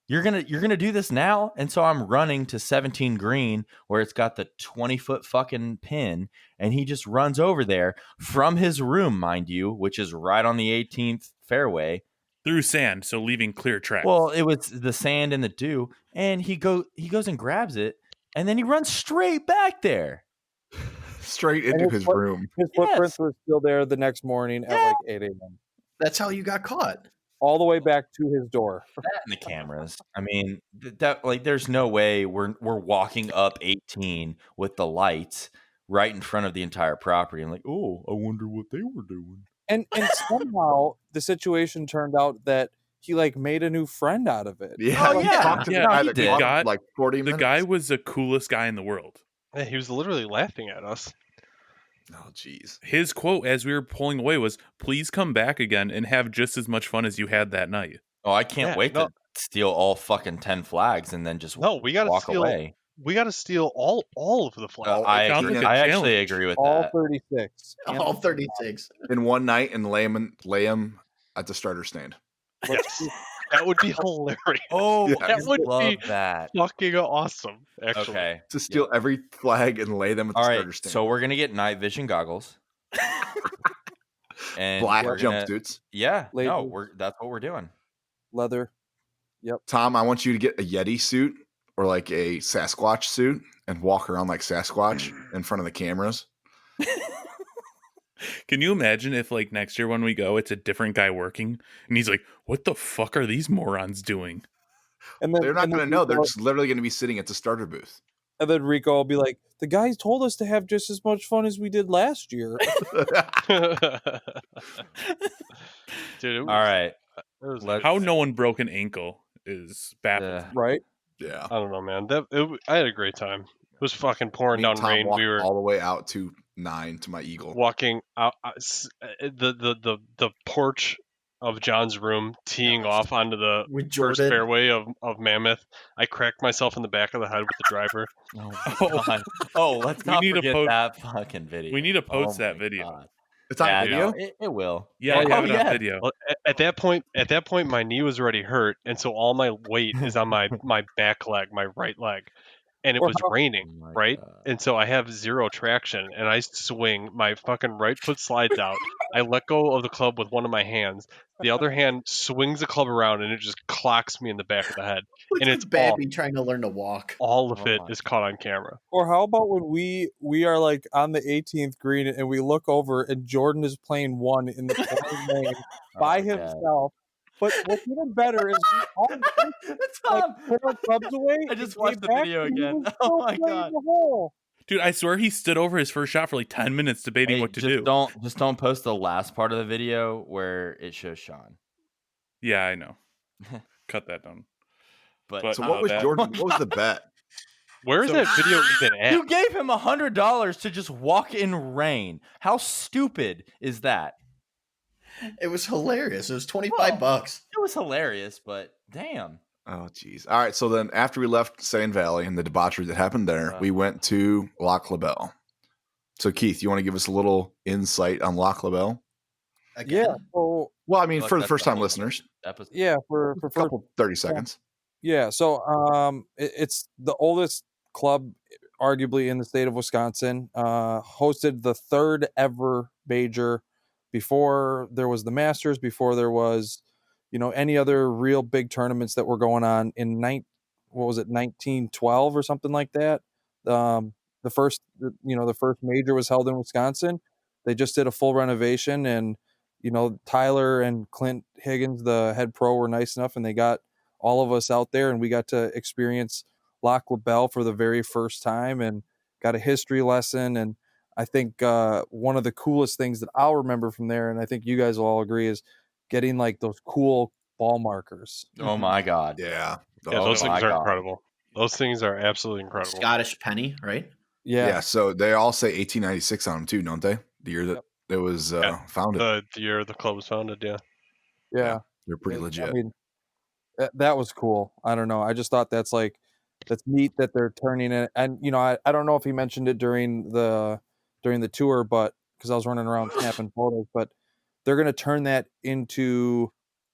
You're gonna do this now? And so I'm running to 17 green where it's got the 20-foot fucking pin, and he just runs over there from his room, mind you, which is right on the 18th fairway. Through sand, so leaving clear tracks. Well, it was the sand and the dew, and he goes and grabs it, and then he runs straight back there. Straight into his room. His footprints were still there the next morning at like 8 a.m. That's how you got caught. All the way back to his door. That and the cameras. I mean, that like, there's no way we're walking up 18 with the lights right in front of the entire property. I'm like, oh, I wonder what they were doing. And somehow the situation turned out that he like made a new friend out of it. Yeah, Oh, he yeah. talked to the Yeah, guy he that did. caught him God- for like 40 the minutes. guy was the coolest guy in the world. Yeah, he was literally laughing at us. Oh, jeez. His quote as we were pulling away was, "Please come back again and have just as much fun as you had that night." Oh, I can't Yeah, wait no. to steal all fucking 10 flags and then just No, we got to walk steal. away. We got to steal all of the flags. I sounds agree. like a I actually challenge. agree with All that. 36. All 36. In one night and lay him at the starter stand. Yes, that would be hilarious. Oh, Yeah. I That would love be that. fucking awesome. Actually, Okay. To steal every flag and lay them at the All starter right. stand. So we're gonna get night vision goggles. And black we're gonna- jumpsuits. Yeah. No, Labels. that's what we're doing. Leather. Tom, I want you to get a Yeti suit or like a Sasquatch suit and walk around like Sasquatch in front of the cameras. Can you imagine if, like, next year when we go, it's a different guy working, and he's like, "What the fuck are these morons doing?" And then They're not and then going to know. They're Rico- just literally going to be sitting at the starter booth. And then Rico will be like, the guys told us to have just as much fun as we did last year. dude. All right. It was, Let's- How no one broke an ankle is baffling. Right? Yeah. I don't know, man. I had a great time. It was fucking pouring Me and down Tom rain. walked We were all the way out to 9 to my Eagle. walking out the porch of John's room, teeing off onto the With first Jordan. fairway of Mammoth. I cracked myself in the back of the head with the driver. Oh, my God. Oh, let's We not need to forget post- that fucking video. We need to post Oh that my video. God. It's on Yeah, video? no, it will. Yeah, I Oh, have it yeah. on video. Well, at that point, my knee was already hurt, and so all my weight is on my back leg, my right leg, and it Or was how- raining, Oh my right? God. And so I have zero traction, and I swing. My fucking right foot slides out. I let go of the club with one of my hands. The other hand swings the club around, and it just clocks me in the back of the head. Look And at it's Babby trying to learn to walk. All of Oh it my is caught on camera. Or how about when we are like on the 18th green and we look over and Jordan is playing one in the pouring rain by Oh, God. himself. But what's even better is we all Tom, put our clubs away. I just and watched came the back video and he again. was Oh still my playing God. the hole. Dude, I swear he stood over his first shot for like 10 minutes debating Hey, what to just do. don't post the last part of the video where it shows Sean. Yeah, I know. Cut that down. But So what was that- Jordan? What was the bet? Where is So- that video even at? you gave him $100 to just walk in rain. How stupid is that? It was hilarious. It was $25. It was hilarious, but damn. Oh, geez. All right. So then after we left Sand Valley and the debauchery that happened there, we went to Lac La Belle. So, Keith, you want to give us a little insight on Lac La Belle? Again. Yeah. So Well, I mean, Like, for the that's first time whole listeners, episode. yeah, for a first couple 30 seconds. Yeah, so it's the oldest club, arguably in the state of Wisconsin. Hosted the third ever major. Before there was the Masters, before there was, any other real big tournaments that were going on in 1912 or something like that. The first major was held in Wisconsin. They just did a full renovation, and Tyler and Clint Higgins, the head pro, were nice enough, and they got all of us out there, and we got to experience Lac La Belle for the very first time and got a history lesson. And I think one of the coolest things that I'll remember from there, and I think you guys will all agree, is getting like those cool ball markers. Oh my god. Yeah. Yeah, Oh, those my things are God. incredible. Those things are absolutely incredible. Scottish penny, right? Yeah. yeah. So they all say 1896 on them too, don't they? The year that Yep. it was founded. The year the club was founded, yeah. Yeah. They're pretty I legit. mean, that was cool. I don't know. I just thought that's neat that they're turning it. And I don't know if he mentioned it during the tour, but because I was running around snapping photos, but they're going to turn that into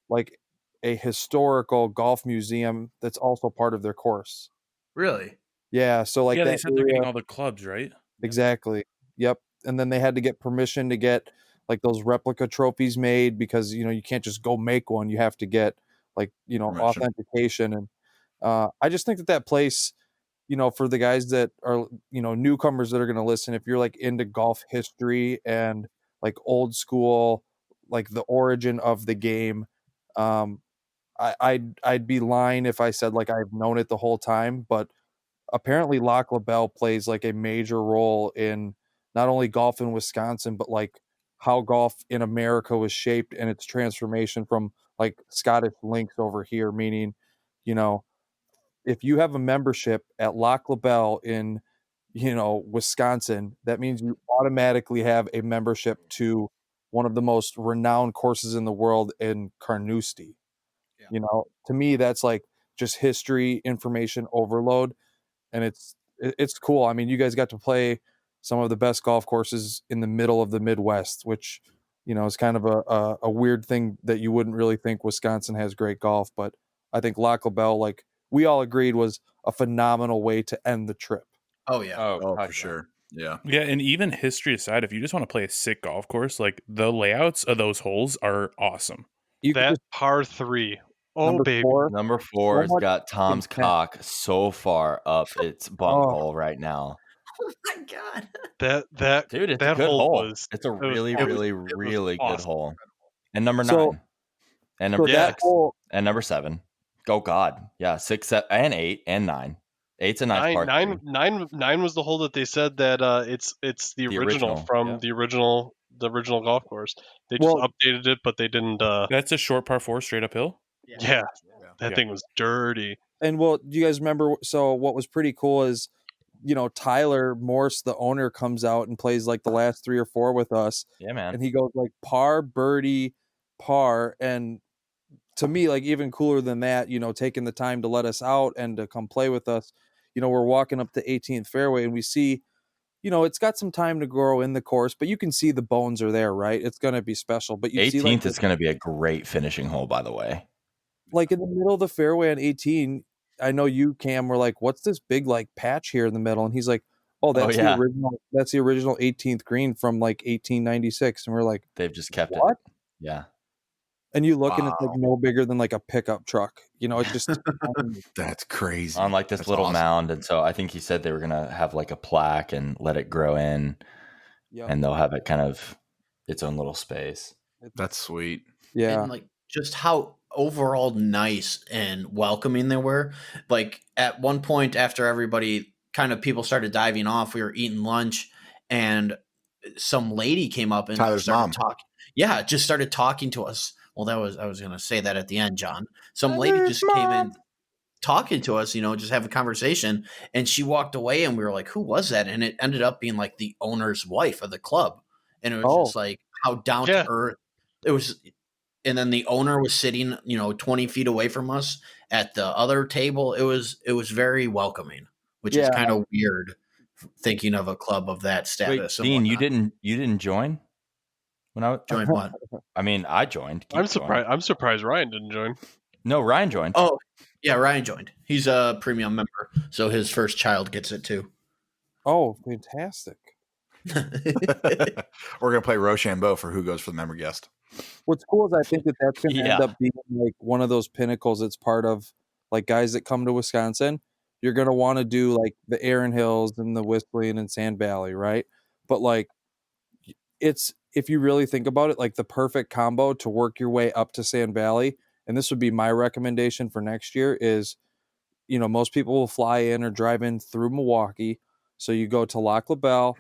like a historical golf museum that's also part of their course. Really? Yeah, so like Yeah, they that said they're area, getting all the clubs, right? exactly. Yep. And then they had to get permission to get like those replica trophies made because you can't just go make one. You have to get like Permission. authentication. And I just think that place, for the guys that are newcomers that are going to listen, if you're like into golf history and like old school, like the origin of the game, um I'd be lying if I said like I've known it the whole time, but apparently Lac La Belle plays like a major role in not only golf in Wisconsin, but like how golf in America was shaped and its transformation from like Scottish links over here, meaning, you know, if you have a membership at Lac La Belle in, Wisconsin, that means you automatically have a membership to one of the most renowned courses in the world in Carnoustie. Yeah. To me, that's like just history information overload, and it's cool. I mean, you guys got to play some of the best golf courses in the middle of the Midwest, which is kind of a weird thing that you wouldn't really think Wisconsin has great golf, but I think Lac La Belle, like we all agreed, was a phenomenal way to end the trip. Oh yeah. Oh, God, for sure. Yeah. Yeah, and even history aside, if you just want to play a sick golf course, like the layouts of those holes are awesome. You could That just par 3. Oh, number baby. 4. Number 4 has much got Tom's intent. cock so far up its bunk Oh. hole right now. Oh my god. That Dude, it's a that good hole. was It's a it was really, awesome. really, It was really good awesome. hole. And number So- 9. And number Yeah. 6. hole, And number 7. Oh God. Yeah, 6, 7, and 8, and 9. 8's a nice par three. Nine was the hole that they said that it's the original from yeah. the original golf course. They just Well- updated it, but they didn't. That's a short par 4 straight uphill. Yeah, that Yeah. thing was dirty. and well, do you guys remember? So what was pretty cool is, Tyler Morse, the owner, comes out and plays like the last 3 or 4 with us, Yeah, man. and he goes like par, birdie, par, and to me, like even cooler than that, taking the time to let us out and to come play with us. We're walking up the 18th fairway and we see, it's got some time to grow in the course, but you can see the bones are there, right? It's going to be special. But you 18th see like is going to be a great finishing hole, by the way. like in the middle of the fairway on 18, I know you, Cam, were like, what's this big like patch here in the middle? And he's like, oh, that's yeah. the original 18th green from like 1896. And we're like, They've just kept what? it. Yeah. And you look and it's like no bigger than like a pickup truck. It's just That's crazy. On like this That's little awesome. mound. And so I think he said they were going to have like a plaque and let it grow in. Yep. And they'll have it kind of its own little space. That's sweet. Yeah. And like just how overall nice and welcoming they were. Like at one point after everybody kind of people started diving off, we were eating lunch and some lady came up and Tyler's started mom. talking. Yeah, just started talking to us. Well, I was going to say that at the end, John. Some lady just came in talking to us, just have a conversation, and she walked away and we were like, who was that? And it ended up being like the owner's wife of the club. And it was just like how down to earth it was. And then the owner was sitting, 20 feet away from us at the other table. It was very welcoming, which is kind of weird thinking of a club of that status. Wait, Dean, you didn't join? When I join what? I mean, I joined. I'm surprised Ryan didn't join. No, Ryan joined. Oh, yeah, Ryan joined. He's a premium member, so his first child gets it too. Oh, fantastic. We're going to play Rochambeau for who goes for the member guest. What's cool is I think that's going to end up being like one of those pinnacles. It's part of like guys that come to Wisconsin. You're going to want to do like the Erin Hills and the Whistling and Sand Valley, right? But like it's, if you really think about it, like the perfect combo to work your way up to Sand Valley. And this would be my recommendation for next year is most people will fly in or drive in through Milwaukee. So you go to Lac La Belle,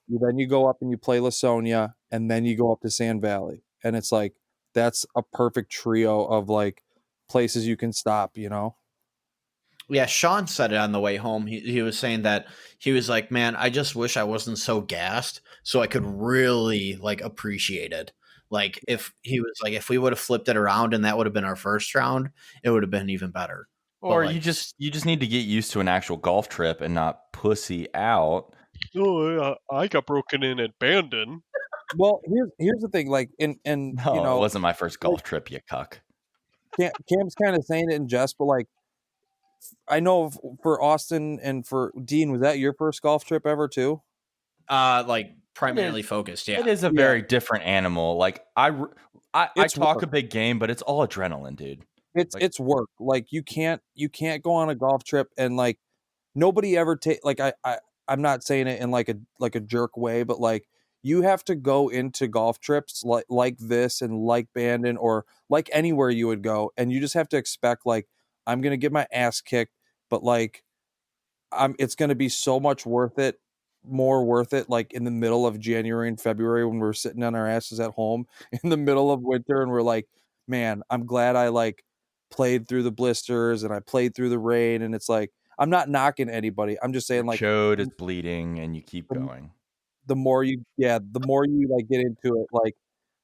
then you go up and you play Lasonia, and then you go up to Sand Valley. And it's like, that's a perfect trio of like places you can stop, Yeah, Sean said it on the way home. He was saying that he was like, man, I just wish I wasn't so gassed so I could really like appreciate it. Like if he was like, if we would have flipped it around and that would have been our first round, it would have been even better. Or like, you just need to get used to an actual golf trip and not pussy out. Oh, I got broken in at Bandon. Well, here's the thing, like, and No, it wasn't my first golf trip, you cuck. Cam's kind of saying it in jest, but like, I know for Austin and for Dean, was that your first golf trip ever too? Like primarily focused. Yeah, It is a very different animal. Like I talk a big game, but it's all adrenaline, dude. It's work. Like you can't go on a golf trip and like nobody ever like I'm not saying it in like a jerk way, but like you have to go into golf trips like this and like Bandon or like anywhere you would go, and you just have to expect like I'm gonna get my ass kicked, but like it's gonna be so much more worth it like in the middle of January and February when we're sitting on our asses at home in the middle of winter and we're like, man, I'm glad I like played through the blisters and I played through the rain. And it's like, I'm not knocking anybody. I'm just saying like chode is bleeding and you keep going. The more you like get into it, like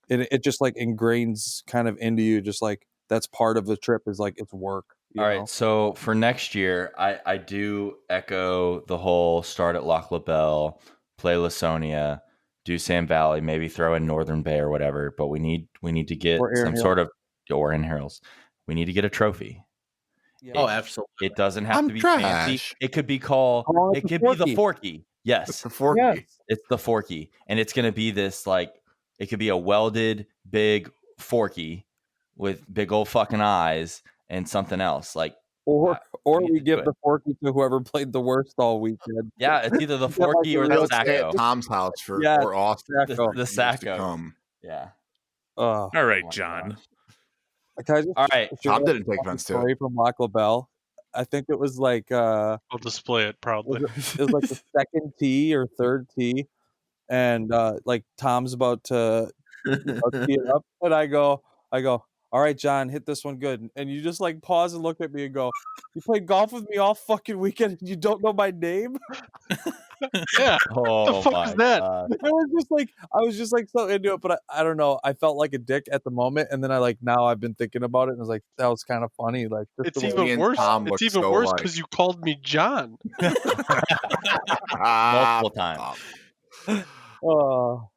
it just like ingrains kind of into you, just like that's part of the trip is like it's work. All right, so for next year, I do echo the whole start at Lac La Belle, play Lasonia, do Sand Valley, maybe throw in Northern Bay or whatever. But we need to get some sort of or in Hills. We need to get a trophy. Yeah. Absolutely. It doesn't have to be fancy. It could be called. It could be the Forky. Yes, it's the Forky. Yes. It's the Forky, and it's going to be this like it could be a welded big Forky with big old fucking eyes. And something else like, or we give the Forky to whoever played the worst all weekend. Yeah, it's either the Forky or the Sacco. Tom's house or Austin. The Sacco. Yeah. All right, John. All right. Tom didn't take offense to it. From Lac La Belle. I think it was like I'll display it proudly. It was like the second tee or third tee, and like Tom's about to tee it up, and I go. All right, John, hit this one good. And you just like pause and look at me and go, you played golf with me all fucking weekend and you don't know my name? Yeah. Oh, what the fuck is that? I was just like so into it, but I don't know. I felt like a dick at the moment. And then now I've been thinking about it and I was like, that was kind of funny. Like it's even worse. It's even worse because you called me John. Multiple times. All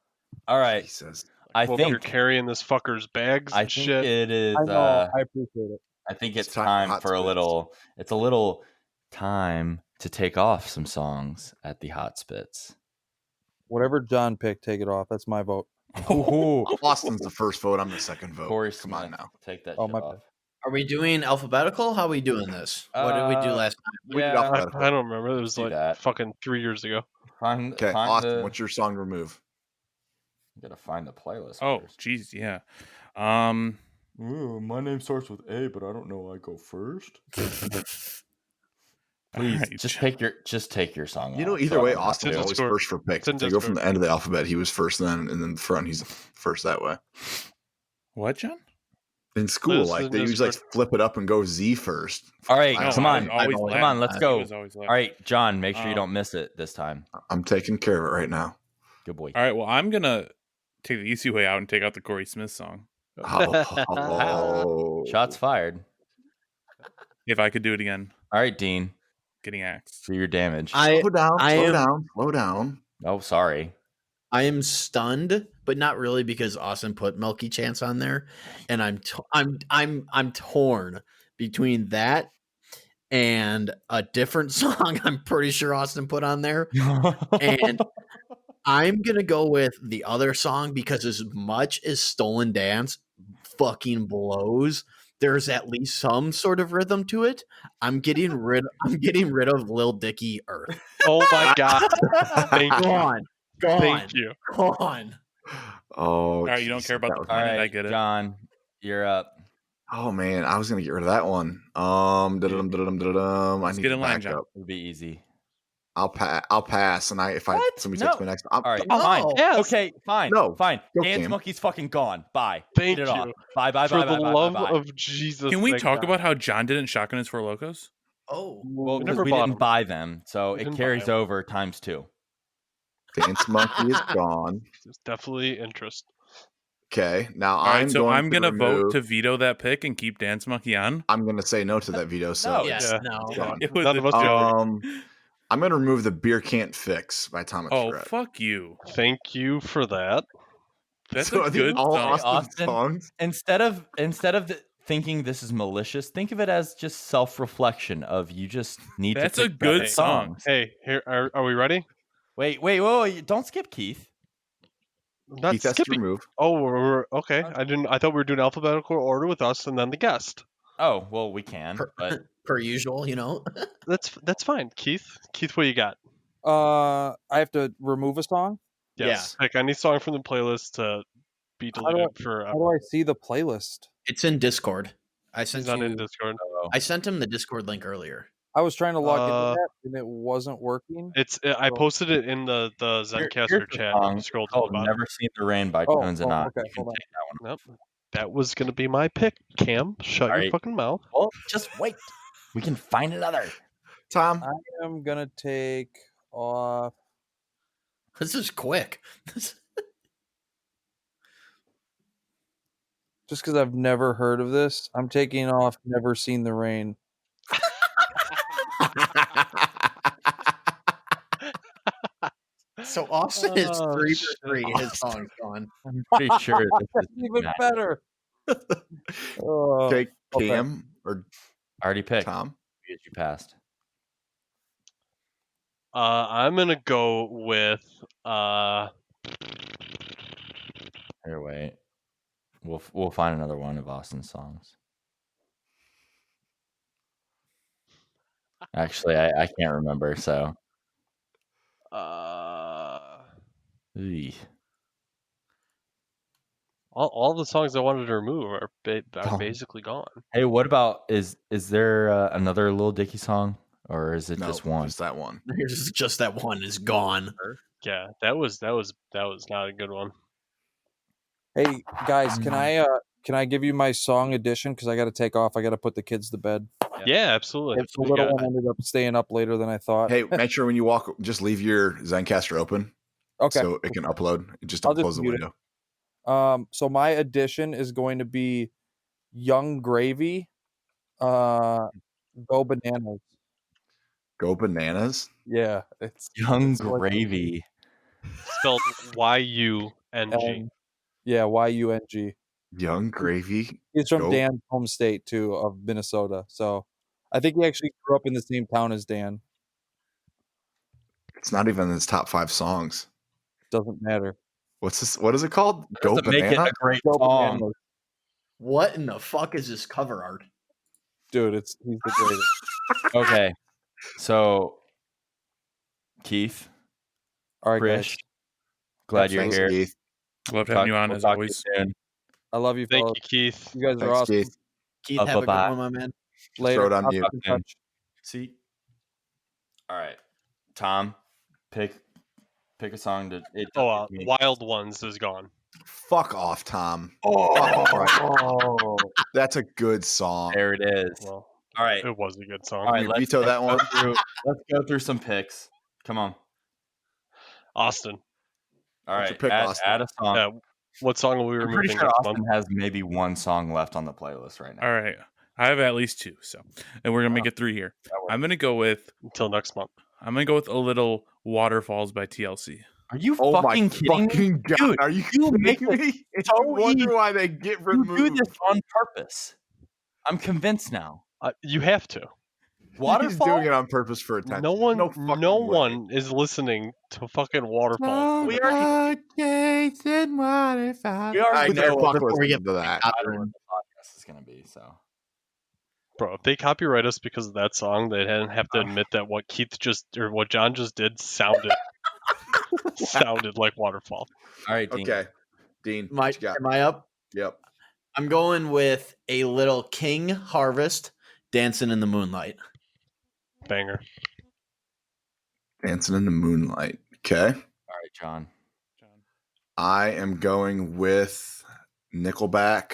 right. Jesus. I think you're carrying this fucker's bags. I think shit. it is. I know. I appreciate it. I think it's time for a little. It's a little time to take off some songs at the Hot Spits. Whatever John picked, take it off. That's my vote. Austin's the first vote. I'm the second vote. Corey, come on now. Take that. Shit off. Are we doing alphabetical? How are we doing this? What did we do last time? I don't remember. It was like fucking 3 years ago. Okay, Austin, what's your song to remove? You gotta find the playlist. Oh, jeez, yeah. Ooh, my name starts with A, but I don't know. I go first. Please, right, just take your song. You know, either way, Austin's always first for picks. If you go from the end of the alphabet, he was first then, and then the front, he's first that way. What, John? In school, like they usually like flip it up and go Z first. All right, come on, let's go. All right, John, make sure you don't miss it this time. I'm taking care of it right now. Good boy. All right, well, I'm gonna take the easy way out and take out the Corey Smith song. Oh. Shots fired. If I could do it again. All right, Dean. Getting axed. For your damage. Slow down. Oh, sorry. I am stunned, but not really because Austin put Milky Chance on there, and I'm torn between that and a different song I'm pretty sure Austin put on there. And I'm going to go with the other song because as much as Stolen Dance fucking blows, there's at least some sort of rhythm to it. I'm getting rid of Lil Dicky Earth. Oh my God. Thank you. Thank you. Go on. Oh, all right, you don't care about the planet. All right, I get it. John, you're up. Oh man, I was gonna get rid of that one. I Let's need get to in line, back John. up. It'll be easy. I'll pass, and if What? somebody No. takes me next, All right, No. fine. Yes. Okay, fine. No. Fine. Go, Dance Cam. Monkey's fucking gone. Bye. Thank Get it off. you. Bye, bye, For bye, the bye, bye, love bye. of Jesus. Can we thank talk God. about how John didn't shotgun his 4 Locos? Oh, Well, We because never we bought didn't 'em. buy them, so We it didn't carries buy 'em. over times 2. Dance Monkey is gone. There's definitely interest. Okay, now All right, I'm so going I'm to gonna vote remove. to veto that pick and keep Dance Monkey on. I'm going to say no to that veto. So No, yes, Yeah. no. it's Yeah. gone. It was None a of us joke. are. I'm going to remove the Beer Can't Fix by Thomas Oh, Rhett. fuck you. Thank you for that. That's So a are these good all song. Austin songs. Instead of thinking this is malicious, think of it as just self-reflection of you just need That's to a pick better good song. songs. Hey, here are we ready? Wait, don't skip Keith. I'm not Keith has to skipping. remove. Oh, we're okay. I thought we were doing alphabetical order with us and then the guest. Oh, well, we can, per, but per usual, you know. That's fine. Keith, what you got? I have to remove a song. Yes. Pick any song from the playlist to be How do deleted for. How do I see the playlist? It's in Discord. I He's sent not in you. Discord. I sent him the Discord link earlier. I was trying to log into Uh, that and it wasn't working. I So- posted it in the here's Zencaster the chat. song. You scroll It's to the called bottom. "Never Seen the Rain" by Oh, Tones and I. okay, You can hold on. take that one. Nope. That was gonna be my pick. Cam, shut All your right. fucking mouth. Well, just wait. We can find another. Tom, I am gonna take off. This is quick. Just because I've never heard of this, I'm taking off "Never Seen the Rain." So Austin is Oh, 3 shit. for 3. His song's gone. I'm pretty sure this That's is even Matt. better. Oh, okay, okay. Cam or Already picked. Tom. You passed. I'm gonna go with Here, wait. We'll find another one of Austin's songs. Actually, I can't remember. So, Eey. all the songs I wanted to remove are Oh. basically gone. Hey, what about is there another Lil Dicky song, or is it No, just one? just that one. Here's just that one is gone. Yeah, that was not a good one. Hey guys, can I give you my song edition? Because I got to take off. I got to put the kids to bed. Yeah, absolutely. The little one ended up staying up later than I thought. Hey, make sure when you walk, just leave your Zencaster open Okay. so it can upload. Just I'll don't just close the mute it. window. So my edition is going to be Young Gravy. Go Bananas. Go bananas. Yeah, it's Young it's like- Gravy. Spelled Y-U-N-G. yeah, YUNG. Young Gravy. He's from Go- Dan's home state too, of Minnesota. So I think he actually grew up in the same town as Dan. It's not even in his top 5 songs. Doesn't matter. What's this? What is it called? Go Doesn't make it banana. a great Go song. Bananas. What in the fuck is this cover art? Dude, he's the greatest. Okay, so Keith, All right, Chris, guys. glad you're Thanks, here. Keith. Love having you on We'll as talk to you always. soon. I love you, Thank fellas. you, Keith. You guys are Thanks, awesome. Keith. Keith, have a good Bye-bye. one, my man. Later. Throw it on I'll mute. keep in touch. See. All right, Tom, pick a song to. Wild Ones is gone. Fuck off, Tom. Oh, That's a good song. there it is. Well, All right, it was a good song. all right. You Let's veto that one? Let's go through some picks. Come on. Austin. All What's right, your pick, Austin? add a song. Yeah, what song are we I'm removing pretty sure next Austin month? has maybe one song left on the playlist right now. All right. I have at least 2, and we're gonna make it 3 here. I'm gonna go with Until next month. a little Waterfalls by TLC. Are you Oh fucking my kidding me? fucking god! Dude, Are you you make kidding me? it I so wonder easy. why they get You removed. do this on purpose. I'm convinced now. You have to. He's Waterfall. doing it on purpose for attention. No one, fucking no way. one is listening to fucking Waterfall. We already We already I know know, fuck before we listening get to that. I don't know what the podcast is gonna be. So Bro, if they copyright us because of that song, they didn't have to admit that what John just did sounded like Waterfall. all right, Dean. Okay, Dean. what you got? Am I up? Yep. I'm going with a little King Harvest, Dancing in the Moonlight. Banger. Dancing in the Moonlight. Okay. All right, John. I am going with Nickelback,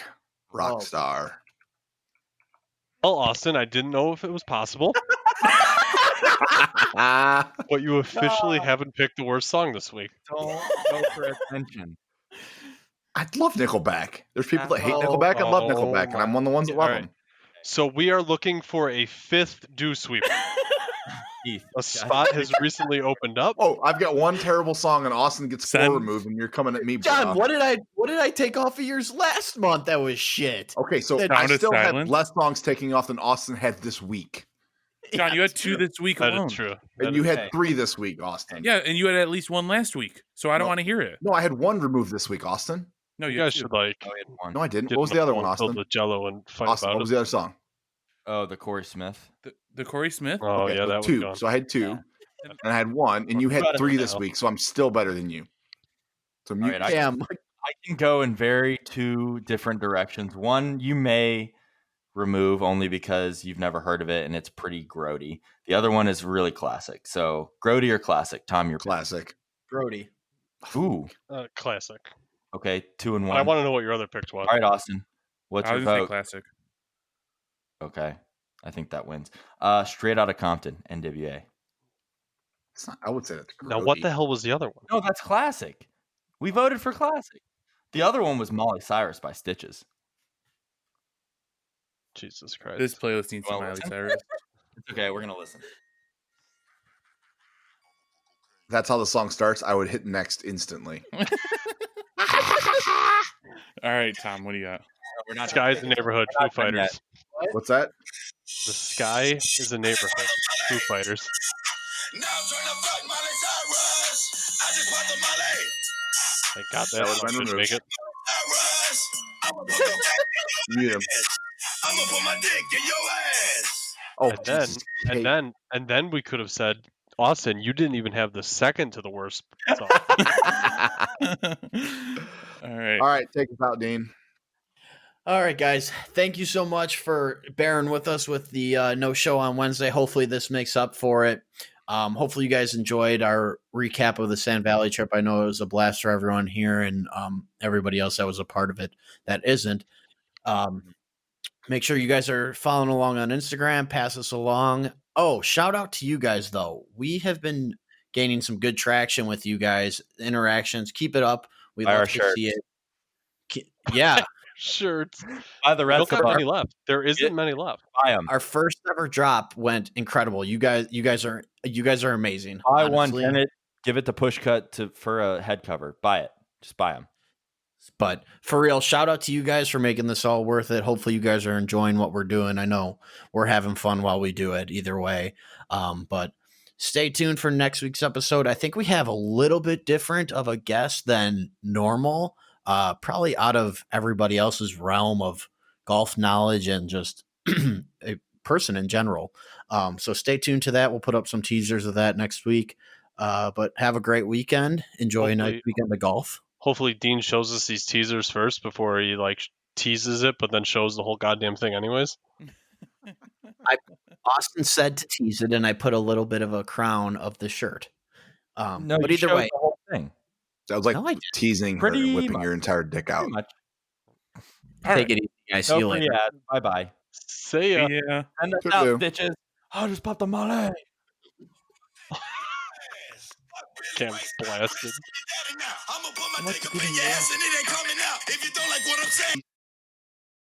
Rockstar. Well, Austin, I didn't know if it was possible, but you officially haven't picked the worst song this week. Don't go for attention. I love Nickelback. There's people that hate Nickelback. I love Nickelback, and I'm one of the ones that love All right. them. So we are looking for a fifth dew sweeper. Keith, A spot has recently opened up. Oh, I've got one terrible song, and Austin gets 4 Send- removed, and you're coming at me, John, bro. what did I take off of yours last month? That was shit. Okay, so Sound I of still have silence. less songs taking off than Austin had this week. John, you had that's 2 true. this week That alone. is true. And That you is- had okay. 3 this week, Austin. Yeah, and you had at least 1 last week. So I don't No. want to hear it. No, I had 1 removed this week, Austin. No, You you guys had 2. should like Oh, we had one. No, I didn't. get What was in the a other one, pool filled Austin? with Jello and fight Austin, about what was it. the other song? Oh, the Corey Smith. The Corey Smith? Oh Okay, yeah, so that was 2. gone. So I had 2, Yeah. and I had 1, and you had Brought it 3 this down. week, so I'm still better than you. So mute. right, I- Damn. I can go in very 2 different directions. One you may remove only because you've never heard of it and it's pretty grody. The other one is really classic. So grody or classic? Tom, your Classic. Brody. pick. Ooh. Classic. Okay, 2 and 1. I want to know what your other pick was. All right, Austin. What's I your was gonna say vote? classic. Okay, I think that wins. Straight Outta Compton, NWA. It's not, I would say that's Now, what grody. the hell was the other one? No, that's classic. We voted for classic. The other one was Molly Cyrus by Stitches. Jesus Christ. This playlist needs some Well, Miley listen. Cyrus. It's okay. We're gonna listen. That's how the song starts. I would hit next instantly. All right, Tom, what do you got? We're not. Sky's a neighborhood. We're Foo not done Fighters. What's that? The sky is a neighborhood. Foo Fighters. Now trying to fight Miley Cyrus. I just want the Miley. Thank God That that would've song been didn't removed. make it. Cyrus. I'ma put the Mute him. I'ma put my dick in your ass. Oh, And then, Jesus. Hey, and then we could have said, Austin, you didn't even have the second to the worst song. All right. All right, take us out, Dean. All right, guys. Thank you so much for bearing with us with the no show on Wednesday. Hopefully, this makes up for it. Hopefully, you guys enjoyed our recap of the Sand Valley trip. I know it was a blast for everyone here and everybody else that was a part of it that isn't. Make sure you guys are following along on Instagram. Pass us along. Oh, shout out to you guys, though. We have been gaining some good traction with you guys, interactions. Keep it up. We Buy our love to shirts. see it. Yeah. Shirts. Buy the We don't rest have of many left. There isn't Get- many left. Buy them. Our first ever drop went incredible. You guys are amazing. Buy one, honestly. send it, give it to Pushcut for a head cover. Buy it. Just buy them. But for real, shout out to you guys for making this all worth it. Hopefully you guys are enjoying what we're doing. I know we're having fun while we do it either way. But stay tuned for next week's episode. I think we have a little bit different of a guest than normal. Probably out of everybody else's realm of golf knowledge and just a person in general. So stay tuned to that. We'll put up some teasers of that next week. But have a great weekend. Enjoy a nice Hopefully- weekend of golf. Hopefully, Dean shows us these teasers first before he like teases it, but then shows the whole goddamn thing anyways. Austin said to tease it, and I put a little bit of a crown of the shirt. No, But you either showed way, the whole thing. That was like No, I didn't. teasing her Pretty and whipping much. your entire dick out. Pretty much. take it easy, guys. See you No later. free ads. Bye bye. See ya. Yeah. Send us Toodaloo. out, bitches. I just popped the molly. Cam's blasted. I'ma put my dick up in your ass and it ain't coming out if you don't like what I'm saying.